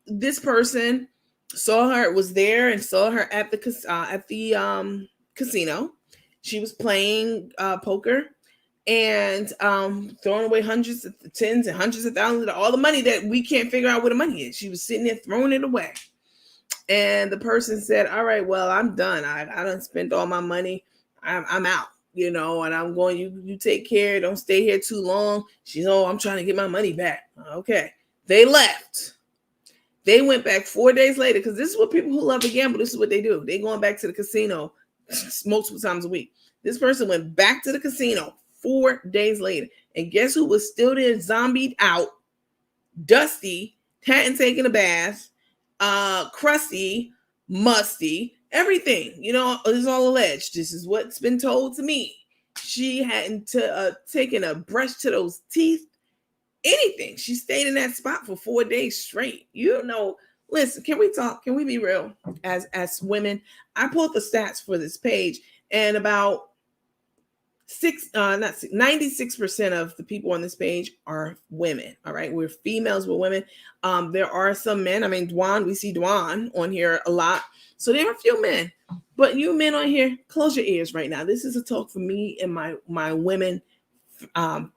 This person saw her, was there and saw her at the casino. She was playing poker and throwing away hundreds of tens and hundreds of thousands of all the money that we can't figure out where the money is. She was sitting there throwing it away. And the person said, all right, well, I'm done. I done spent all my money. I'm out, and I'm going, you take care. Don't stay here too long. She's, I'm trying to get my money back. Okay. They left. They went back 4 days later, because this is what people who love to gamble, this is what they do. They going back to the casino multiple times a week. This person went back to the casino 4 days later. And guess who was still there, zombied out, dusty, hadn't taken a bath, crusty, musty, everything. It's all alleged. This is what's been told to me. She hadn't taken a brush to those teeth, anything. She stayed in that spot for 4 days straight. You know, listen, can we talk? Can we be real as women? I pulled the stats for this page, and about 96% of the people on this page are women. All right, we're females, we're women. There are some men. I mean, Dwan, we see Dwan on here a lot, so there are a few men. But you men on here, close your ears right now. This is a talk for me and my women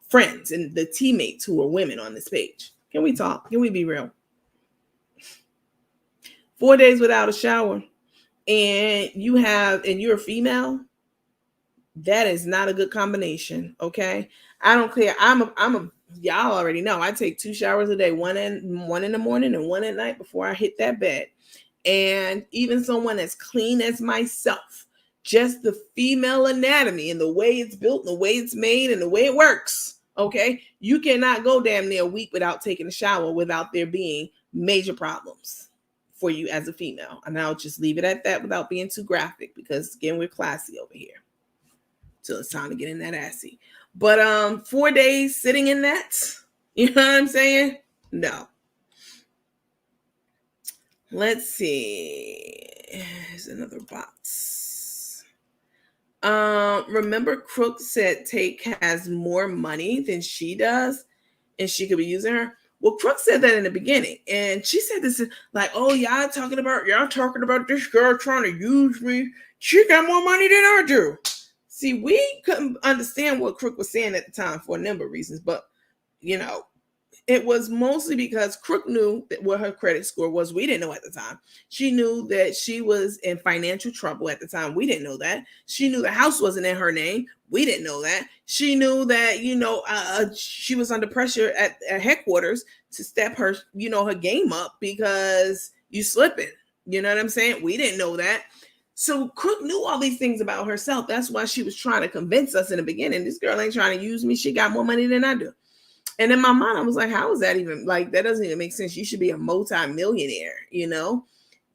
friends and the teammates who are women on this page. Can we talk? Can we be real? 4 days without a shower, and you're a female. That is not a good combination. Okay, I don't care. Y'all already know I take 2 showers a day, one in the morning and one at night before I hit that bed. And even someone as clean as myself, just the female anatomy and the way it's built and the way it's made and the way it works. Okay, you cannot go damn near a week without taking a shower without there being major problems for you as a female. And I'll just leave it at that without being too graphic, because again, we're classy over here. So it's time to get in that assy. But 4 days sitting in that, you know what I'm saying? No. Let's see. There's another box. Remember Crooks said Tae'S has more money than she does, and she could be using her. Well, Crooks said that in the beginning, and she said this like, "Oh, y'all talking about this girl trying to use me. She got more money than I do." See, we couldn't understand what Crook was saying at the time for a number of reasons, but you know, it was mostly because Crook knew that what her credit score was. We didn't know at the time. She knew that she was in financial trouble at the time. We didn't know that. She knew the house wasn't in her name. We didn't know that. She knew that, she was under pressure at headquarters to step her, her game up because you slipping. You know what I'm saying? We didn't know that. So Crook knew all these things about herself. That's why she was trying to convince us in the beginning. This girl ain't trying to use me. She got more money than I do. And in my mind, I was like, how is that even, like, that doesn't even make sense. You should be a multi-millionaire,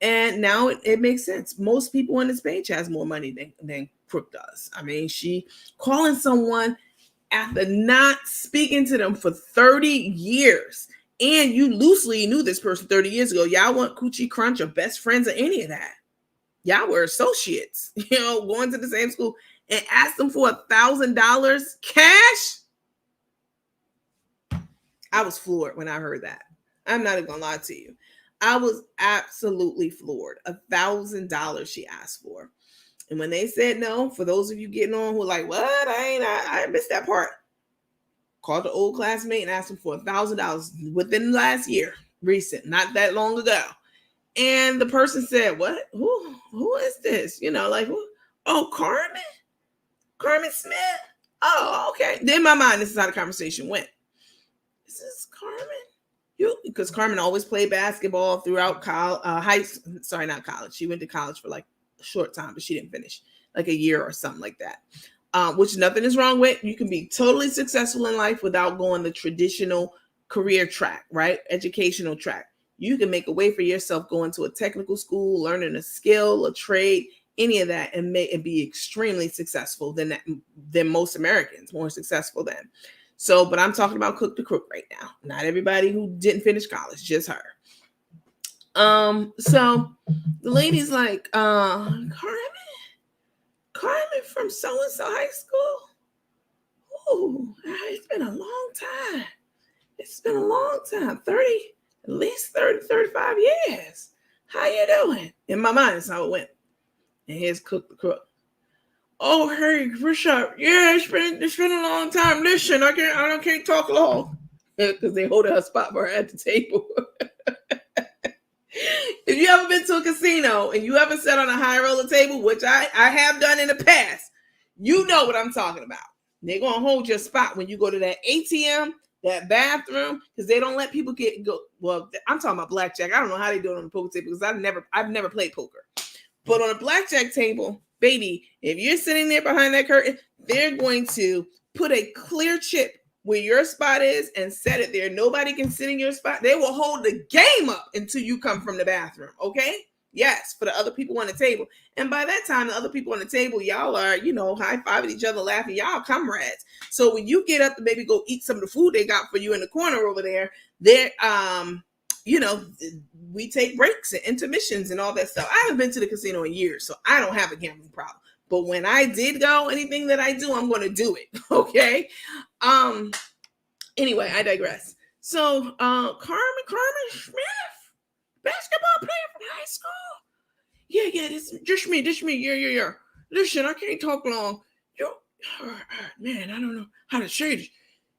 And now it makes sense. Most people on this page has more money than Crook does. I mean, she calling someone after not speaking to them for 30 years. And you loosely knew this person 30 years ago. Y'all weren't coochie crunch or best friends or any of that. Y'all were associates, going to the same school, and asked them for $1,000 cash. I was floored when I heard that. I'm not even gonna lie to you. I was absolutely floored. $1,000 she asked for. And when they said no, for those of you getting on who are like, what? I missed that part. Called the old classmate and asked him for $1,000 within the last year, recent, not that long ago. And the person said, what? Who is this? Like, who? Oh, Carmen? Carmen Smith? Oh, okay. Then in my mind, this is how the conversation went. This is Carmen? Because Carmen always played basketball throughout not college. She went to college for like a short time, but she didn't finish, like a year or something like that. Which nothing is wrong with. You can be totally successful in life without going the traditional career track, right? Educational track. You can make a way for yourself going to a technical school, learning a skill, a trade, any of that, and be extremely successful than most Americans, more successful than. So, but I'm talking about Cook to Crook right now. Not everybody who didn't finish college, just her. So the lady's like, Carmen from so-and-so high school. Oh, it's been a long time. It's been a long time. At least 30, 35 years. How you doing? In my mind, that's how it went. And here's Cook the Crook. Oh, hey, what's up? Yeah, it's been a long time. Listen, I can't talk long. Because they hold her spot for her at the table. If you ever been to a casino and you ever sat on a high roller table, which I have done in the past, you know what I'm talking about. They're going to hold your spot when you go to that ATM, that bathroom, because they don't let people go. Well, I'm talking about blackjack. I don't know how they do it on the poker table because I've never played poker. But on a blackjack table, baby, if you're sitting there behind that curtain, they're going to put a clear chip where your spot is and set it there. Nobody can sit in your spot. They will hold the game up until you come from the bathroom, okay? Yes, for the other people on the table. And by that time, the other people on the table, y'all are, high-fiving each other, laughing. Y'all comrades. So when you get up to maybe go eat some of the food they got for you in the corner over there, you know, we take breaks and intermissions and all that stuff. I haven't been to the casino in years, so I don't have a gambling problem. But when I did go, anything that I do, I'm going to do it. Okay. Anyway, I digress. So, Carmen Smith, basketball player from high school. Yeah, this just me. Yeah. Listen, I can't talk long. Man, I don't know how to say this.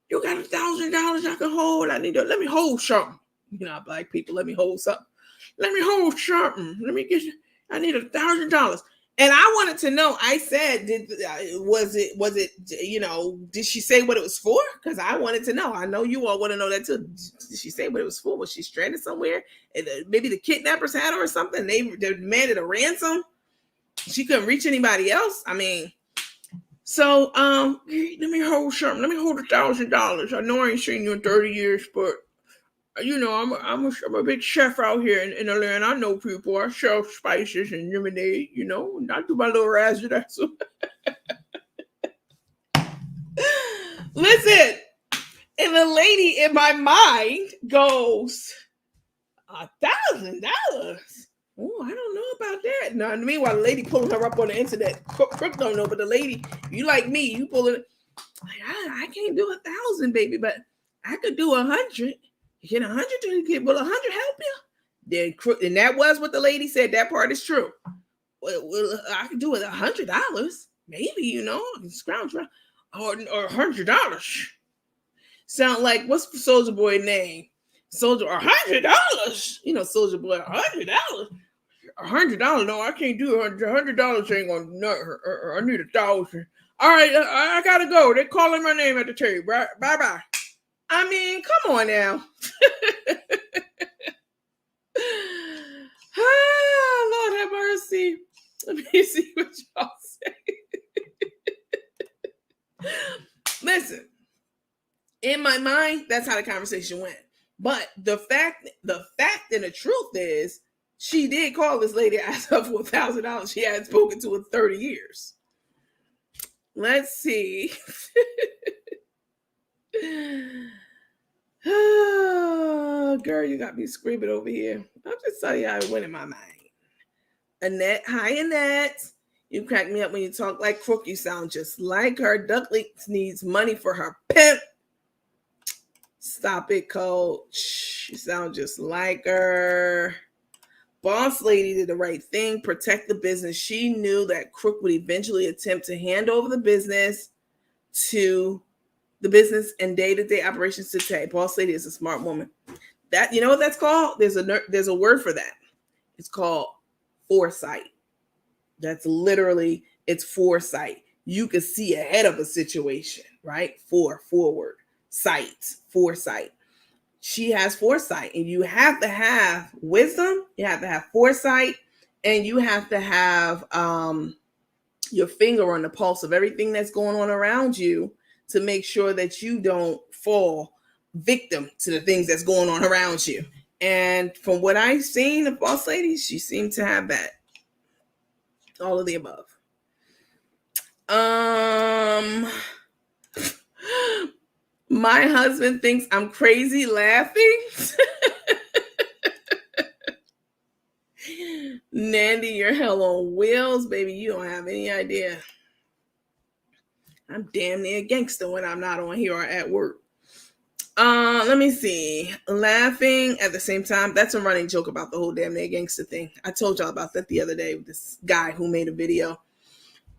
You got $1,000 I can hold. Let me hold something. Black people, let me hold something. Let me hold something. I need $1,000. And I wanted to know, I said, was it, did she say what it was for? Because I wanted to know. I know you all want to know that too. Did she say what it was for? Was she stranded somewhere? And maybe the kidnappers had her or something. They demanded a ransom. She couldn't reach anybody else. I mean, so let me hold something. Let me hold $1,000. I know I ain't seen you in 30 years, but I'm a big chef out here in Atlanta. I know people. I sell spices and lemonade, I do my little razzle dazzle. Listen, and the lady in my mind goes, $1,000? Oh, I don't know about that. Now, meanwhile, the lady pulling her up on the internet. Crook don't know, but the lady, you like me, you pulling it. Like, I can't do 1,000, baby, but I could do 100. You get 100, will 100 help you? Then Crook, and that was what the lady said. That part is true. Well, I could do it $100, maybe, I can scrounge around, or $100. Sound like, what's the Soldier Boy name? Soldier, $100. Soldier Boy, $100. $100. No, I can't do $100. Ain't gonna. I need 1,000. All right, I gotta go. They're calling my name at the table. Bye bye. I mean, come on now. Lord have mercy. Let me see what y'all say. Listen, in my mind, that's how the conversation went. But the fact and the truth is, she did call this lady asked her for $1,000 she hadn't spoken to in 30 years. Let's see. Oh, girl, you got me screaming over here. I'll just tell you how it went in my mind. Annette, hi, Annette. You crack me up when you talk like Crook. You sound just like her. Duckley needs money for her pimp. Stop it, coach. You sound just like her. Boss lady did the right thing. Protect the business. She knew that Crook would eventually attempt to hand over the business and day-to-day operations to Tae. Boss lady is a smart woman. That, you know what that's called? There's a word for that. It's called foresight. That's literally, it's foresight. You can see ahead of a situation, right? Forward, foresight. She has foresight, and you have to have wisdom. You have to have foresight, and you have to have your finger on the pulse of everything that's going on around you to make sure that you don't fall victim to the things that's going on around you. And from what I've seen of boss lady, she seemed to have that. All of the above. My husband thinks I'm crazy laughing. Nandy, you're hell on wheels, baby. You don't have any idea. I'm damn near a gangster when I'm not on here or at work. Let me see. Laughing at the same time. That's a running joke about the whole damn near gangster thing. I told y'all about that the other day with this guy who made a video.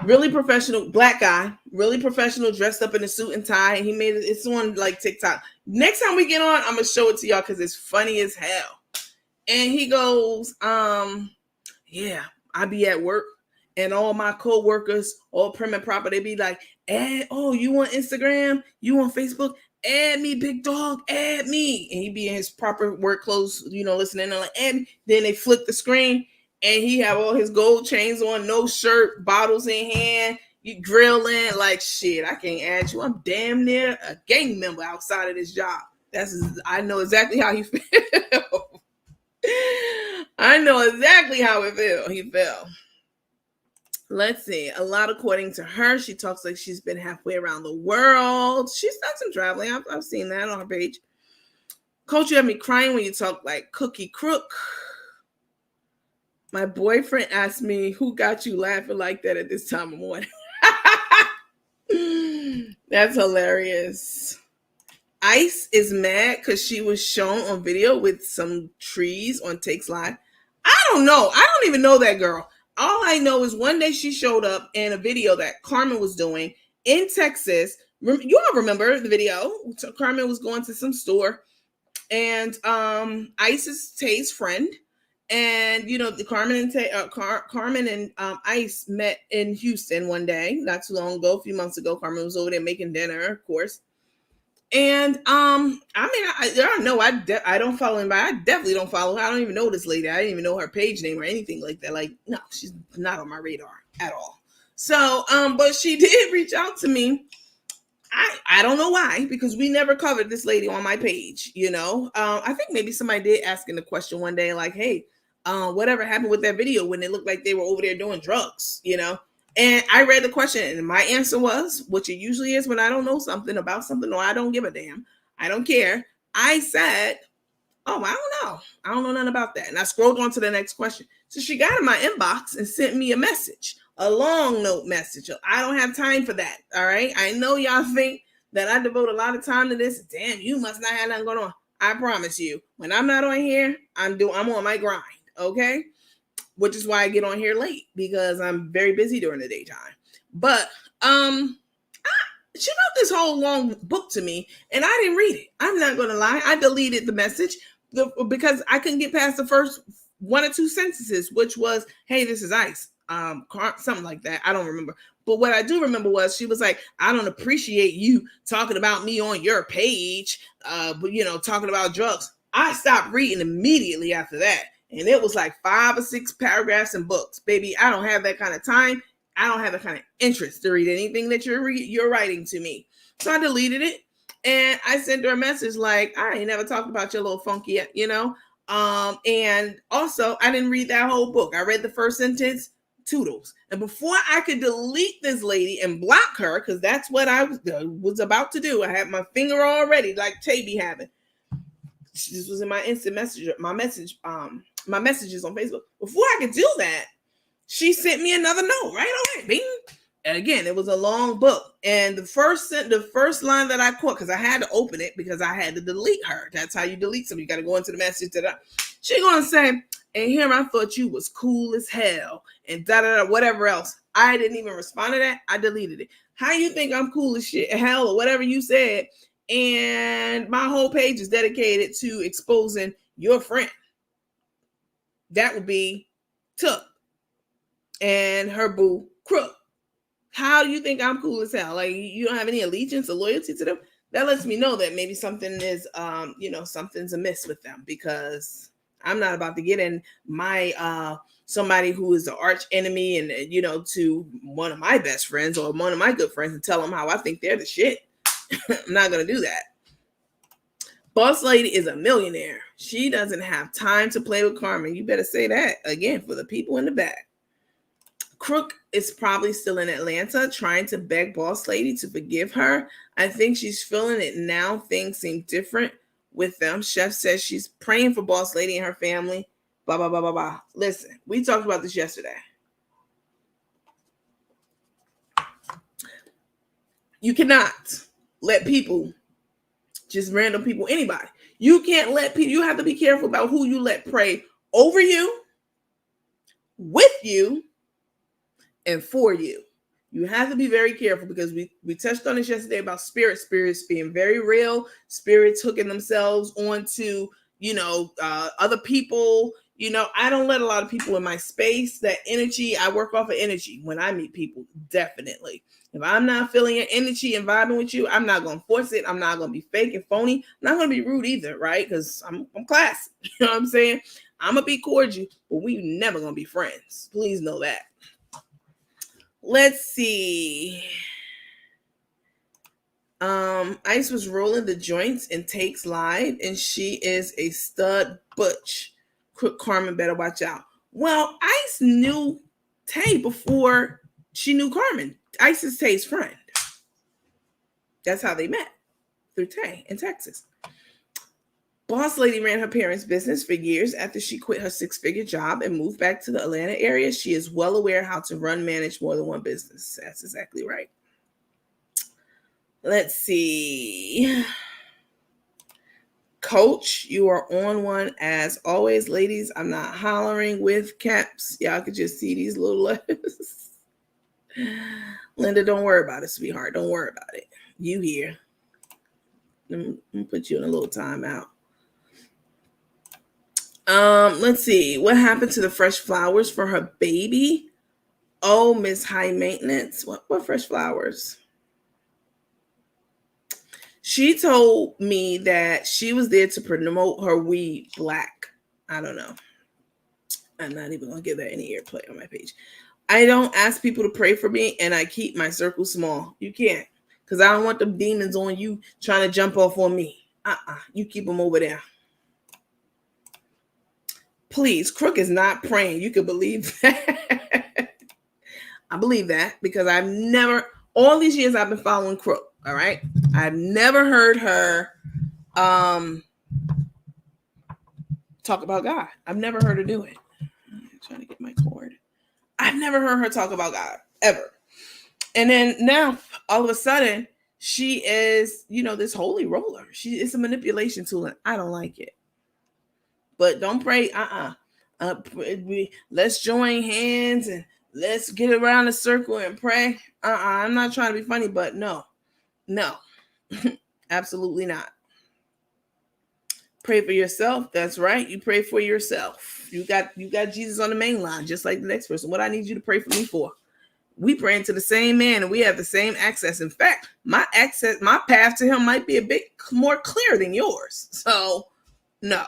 Really professional, black guy, really professional, dressed up in a suit and tie. And he made it, it's on like TikTok. Next time we get on, I'm gonna show it to y'all because it's funny as hell. And he goes, yeah, I be at work and all my co-workers, all prim and proper, they be like, you on Instagram? You on Facebook? Add me, big dog, add me. And he be in his proper work clothes, listening and like, add me. Then they flip the screen and he have all his gold chains on, no shirt, bottles in hand, you grilling like, shit, I can't add you. I'm damn near a gang member outside of this job. I know exactly how he feels. I know exactly how he felt. Let's see. A lot according to her. She talks like she's been halfway around the world. She's done some traveling. I've seen that on her page. Coach, you have me crying when you talk like Cookie Crook. My boyfriend asked me, who got you laughing like that at this time of morning? That's hilarious. Ice is mad because she was shown on video with some trees on Tae'S live. I don't know. I don't even know that girl. All I know is one day she showed up in a video that CARMEN was doing in Texas. You all remember the video? CARMEN was going to some store, and Ice is Tae'S friend. And the CARMEN and Ice met in Houston one day, not too long ago, a few months ago. CARMEN was over there making dinner, of course. And I don't follow anybody. I definitely don't follow her. I don't even know this lady. I didn't even know her page name or anything like that. Like, no, she's not on my radar at all. So, but she did reach out to me. I don't know why, because we never covered this lady on my page. I think maybe somebody did asking the question one day, like, hey, whatever happened with that video when it looked like they were over there doing drugs, And I read the question, and my answer was, which it usually is when I don't know something about something or I don't give a damn, I don't care. I said, oh, I don't know. I don't know nothing about that. And I scrolled on to the next question. So she got in my inbox and sent me a message, a long note message. I don't have time for that. All right. I know y'all think that I devote a lot of time to this. Damn, you must not have nothing going on. I promise you, when I'm not on here, I'm on my grind. Okay. Which is why I get on here late, because I'm very busy during the daytime. But she wrote this whole long book to me, and I didn't read it. I'm not going to lie. I deleted the message because I couldn't get past the first one or two sentences, which was, hey, this is Ice. Something like that. I don't remember. But what I do remember was she was like, I don't appreciate you talking about me on your page, but talking about drugs. I stopped reading immediately after that. And it was like 5 or 6 paragraphs and books. Baby, I don't have that kind of time. I don't have that kind of interest to read anything that you're writing to me. So I deleted it. And I sent her a message like, I ain't never talked about your little funky, And also, I didn't read that whole book. I read the first sentence, toodles. And before I could delete this lady and block her, because that's what I was about to do. I had my finger already, like Tay be having. This was in my instant message, my messages on Facebook. Before I could do that, she sent me another note right away. Bing. And again, it was a long book. And the first line that I caught, because I had to open it because I had to delete her. That's how you delete somebody. You got to go into the message. She gonna say, and here I thought you was cool as hell, and whatever else. I didn't even respond to that. I deleted it. How you think I'm cool as shit, hell, or whatever you said? And my whole page is dedicated to exposing your friend. That would be Tuk and her boo Crook. How do you think I'm cool as hell? Like, you don't have any allegiance or loyalty to them? That lets me know that maybe something is, something's amiss with them, because I'm not about to get in my somebody who is the arch enemy and to one of my best friends or one of my good friends and tell them how I think they're the shit. I'm not gonna do that. Boss lady is a millionaire. She doesn't have time to play with CARMEN. You better say that again for the people in the back. Crook is probably still in Atlanta trying to beg boss lady to forgive her. I think she's feeling it now. Things seem different with them. Chef says she's praying for boss lady and her family. Blah, blah, blah, blah, blah. Listen, we talked about this yesterday. You cannot let people, just random people, anybody. You can't let people, you have to be careful about who you let pray over you, with you, and for you. You have to be very careful, because we touched on this yesterday about spirits being very real, spirits hooking themselves onto, other people. I don't let a lot of people in my space. That energy, I work off of energy when I meet people, definitely. If I'm not feeling your energy and vibing with you, I'm not going to force it. I'm not going to be fake and phony. I'm not going to be rude either, right? Because I'm classy. You know what I'm saying? I'm going to be cordial, but we never going to be friends. Please know that. Let's see. Ice was rolling the joints in Tae'S live, and she is a stud butch. Crook Carmen better watch out. Well, Ice knew Tae before she knew Carmen. Ice is Tae's friend. That's how they met, through Tae in Texas. Boss Lady ran her parents' business for years after she quit her six-figure job and moved back to the Atlanta area. She is well aware how to manage more than one business. That's exactly right. Let's see. Coach, you are on one as always, ladies. I'm not hollering with caps. Y'all could just see these little letters. Linda, don't worry about it, sweetheart. Don't worry about it. You here. Let me put you in a little timeout. Let's see. What happened to the fresh flowers for her baby? Oh, Miss High Maintenance. What fresh flowers? She told me that she was there to promote her weed, Black. I don't know. I'm not even going to give that any airplay on my page. I don't ask people to pray for me, and I keep my circle small. You can't, because I don't want them demons on you trying to jump off on me. You keep them over there. Please, Crook is not praying. You can believe that. I believe that because I've never, all these years I've been following Crook. All right. I've never heard her talk about God. I've never heard her do it. I'm trying to get my cord. I've never heard her talk about God ever. And then now all of a sudden she is, this holy roller. It's a manipulation tool and I don't like it. But don't pray. Let's join hands and let's get around the circle and pray. I'm not trying to be funny, but no, absolutely not. Pray for yourself. That's right. You pray for yourself. You got Jesus on the main line, just like the next person. What I need you to pray for me for? We pray to the same man and we have the same access. In fact, my path to him might be a bit more clear than yours. So, no.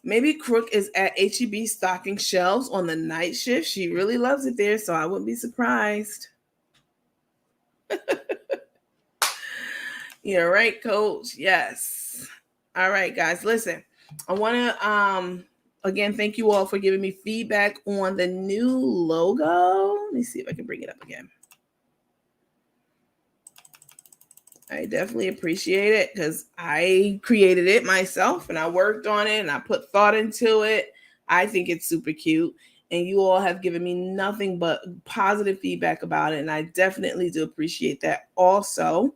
Maybe Crook is at HEB stocking shelves on the night shift. She really loves it there, so I wouldn't be surprised. You're right, Coach. Yes. All right, guys. Listen, I want to again thank you all for giving me feedback on the new logo. Let me see if I can bring it up again. I definitely appreciate it because I created it myself and I worked on it and I put thought into it. I think it's super cute. And you all have given me nothing but positive feedback about it. And I definitely do appreciate that also.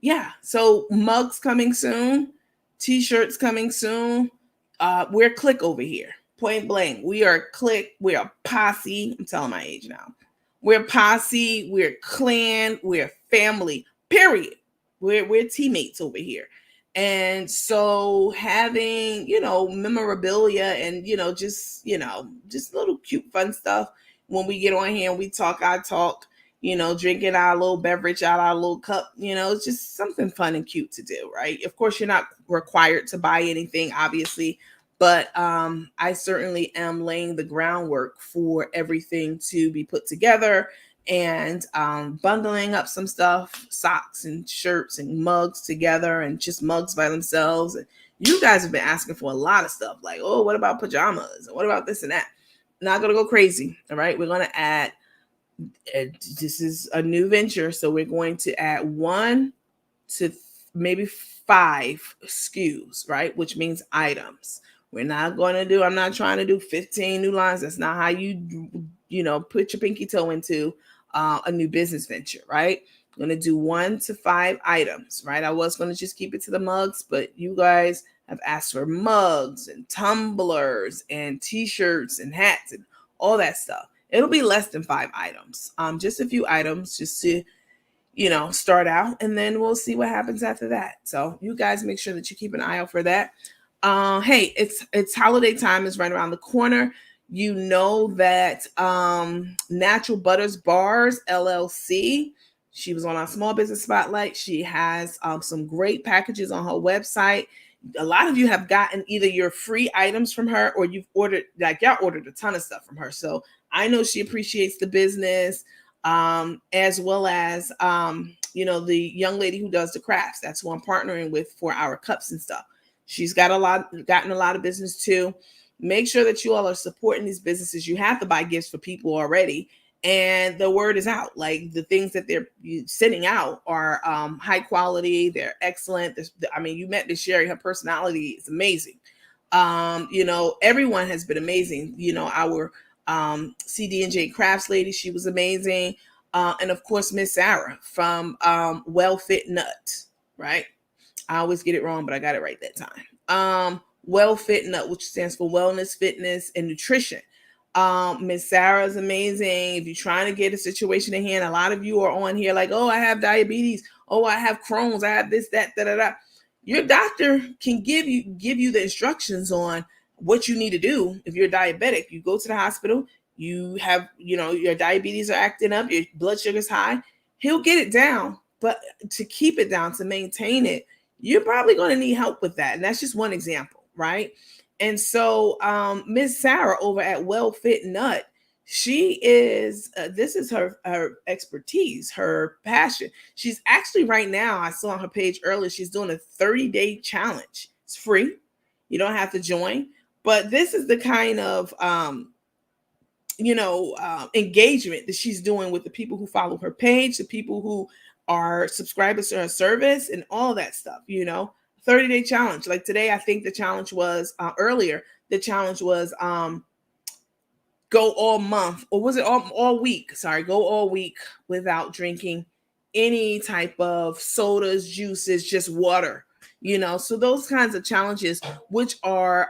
Yeah, so mugs coming soon, t-shirts coming soon. We're Click over here, point blank. We are Click. We are posse. I'm telling my age now. We're posse. We're clan. We're family. Period. We're teammates over here. And so having, memorabilia and, just little cute fun stuff when we get on here and we talk, I talk, drinking our little beverage out our little cup, it's just something fun and cute to do, right? Of course, you're not required to buy anything, obviously, but I certainly am laying the groundwork for everything to be put together and bundling up some stuff, socks and shirts and mugs together and just mugs by themselves. And you guys have been asking for a lot of stuff like, oh, what about pajamas? And what about this and that? Not going to go crazy. All right. We're going to add, this is a new venture. So we're going to add 1 to maybe 5 SKUs, right? Which means items. I'm not trying to do 15 new lines. That's not how you put your pinky toe into a new business venture, right? I'm going to do 1 to 5 items, right? I was going to just keep it to the mugs, but you guys have asked for mugs and tumblers and t-shirts and hats and all that stuff. It'll be less than 5 items, just a few items just to, start out, and then we'll see what happens after that. So you guys make sure that you keep an eye out for that. Hey, it's holiday time is right around the corner. You know that Natural Butters Bars LLC, she was on our small business spotlight. She has some great packages on her website. A lot of you have gotten either your free items from her or you've ordered, y'all ordered a ton of stuff from her. So I know she appreciates the business, as well as the young lady who does the crafts. That's who I'm partnering with for our cups and stuff. She's gotten a lot of business too. Make sure that you all are supporting these businesses. You have to buy gifts for people already, and the word is out. Like the things that they're sending out are high quality. They're excellent. I mean, you met Miss Sherry. Her personality is amazing. Everyone has been amazing. Our CD&J Crafts lady, she was amazing. And of course, Miss Sarah from Well Fit Nut, right? I always get it wrong, but I got it right that time. Well Fit Nut, which stands for Wellness, Fitness, and Nutrition. Miss Sarah is amazing. If you're trying to get a situation in hand, a lot of you are on here like, oh, I have diabetes. Oh, I have Crohn's. I have this, that, da, da, da. Your doctor can give you the instructions on what you need to do. If you're diabetic, you go to the hospital, you have, your diabetes are acting up, your blood sugar's high, he'll get it down. But to keep it down, to maintain it, you're probably going to need help with that. And that's just one example, right? And so Miss Sarah over at Well Fit Nut, she is, this is her expertise, her passion. She's actually right now, I saw on her page earlier, she's doing a 30-day challenge. It's free. You don't have to join. But this is the kind of, engagement that she's doing with the people who follow her page, the people who are subscribers to her service and all that stuff, 30-day challenge. Like today, I think the challenge was earlier. The challenge was go all month, or was it all week? Sorry, go all week without drinking any type of sodas, juices, just water. So those kinds of challenges, which are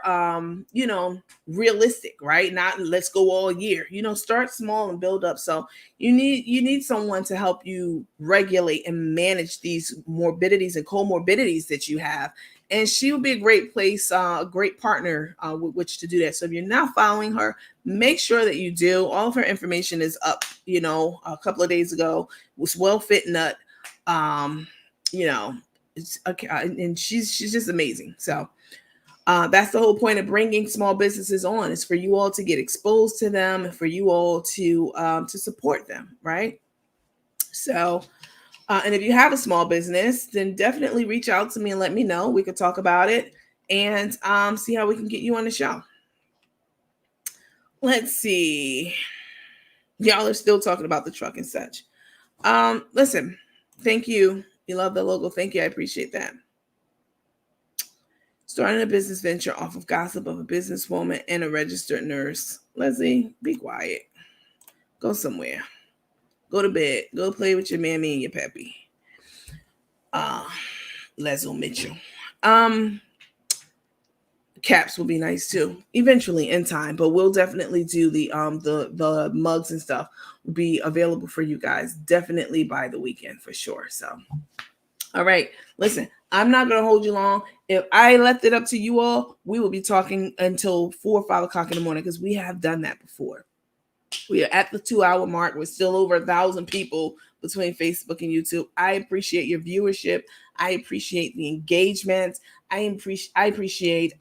realistic, right? Not let's go all year. Start small and build up. So you need someone to help you regulate and manage these morbidities and comorbidities that you have. And she will be a great place, a great partner with which to do that. So if you're not following her, make sure that you do. All of her information is up, a couple of days ago. It was Well Fit Nut. It's okay, and she's just amazing. So that's the whole point of bringing small businesses on, is for you all to get exposed to them and for you all to support them, right? So and if you have a small business, then definitely reach out to me and let me know. We could talk about it and see how we can get you on the show. Let's see. Y'all are still talking about the truck and such. Listen, thank you. You love the logo. Thank you. I appreciate that. Starting a business venture off of gossip of a businesswoman and a registered nurse. Leslie, be quiet. Go somewhere. Go to bed. Go play with your mammy and your peppy. Leslie Mitchell. Caps will be nice too, eventually in time, but we'll definitely do the mugs and stuff will be available for you guys definitely by the weekend for sure. So all right, listen, I'm not going to hold you long. If I left it up to you all, we will be talking until 4 or 5 o'clock in the morning, because we have done that before. We are at the 2-hour mark. We're still over 1,000 people between Facebook and YouTube. I appreciate your viewership. I appreciate the engagement. I appreciate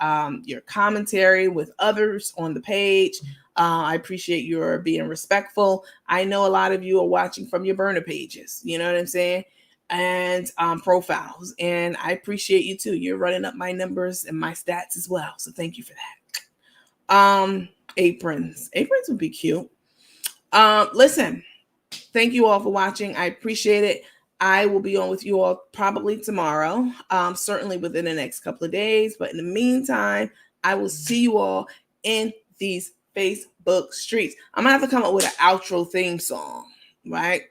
your commentary with others on the page. I appreciate your being respectful. I know a lot of you are watching from your burner pages. You know what I'm saying? And profiles. And I appreciate you too. You're running up my numbers and my stats as well. So thank you for that. Aprons would be cute. Listen, thank you all for watching. I appreciate it. I will be on with you all probably tomorrow, certainly within the next couple of days. But in the meantime, I will see you all in these Facebook streets. I'm gonna have to come up with an outro theme song, right?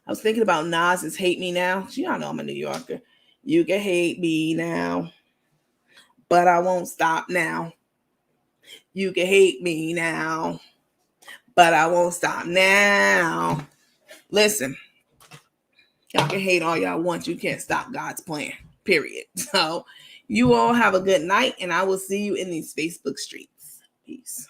I was thinking about Nas's Hate Me Now. Y'all know I'm a New Yorker. You can hate me now, but I won't stop now. You can hate me now, but I won't stop now. Listen, y'all can hate all y'all want. You can't stop God's plan, period. So you all have a good night, and I will see you in these Facebook streets. Peace.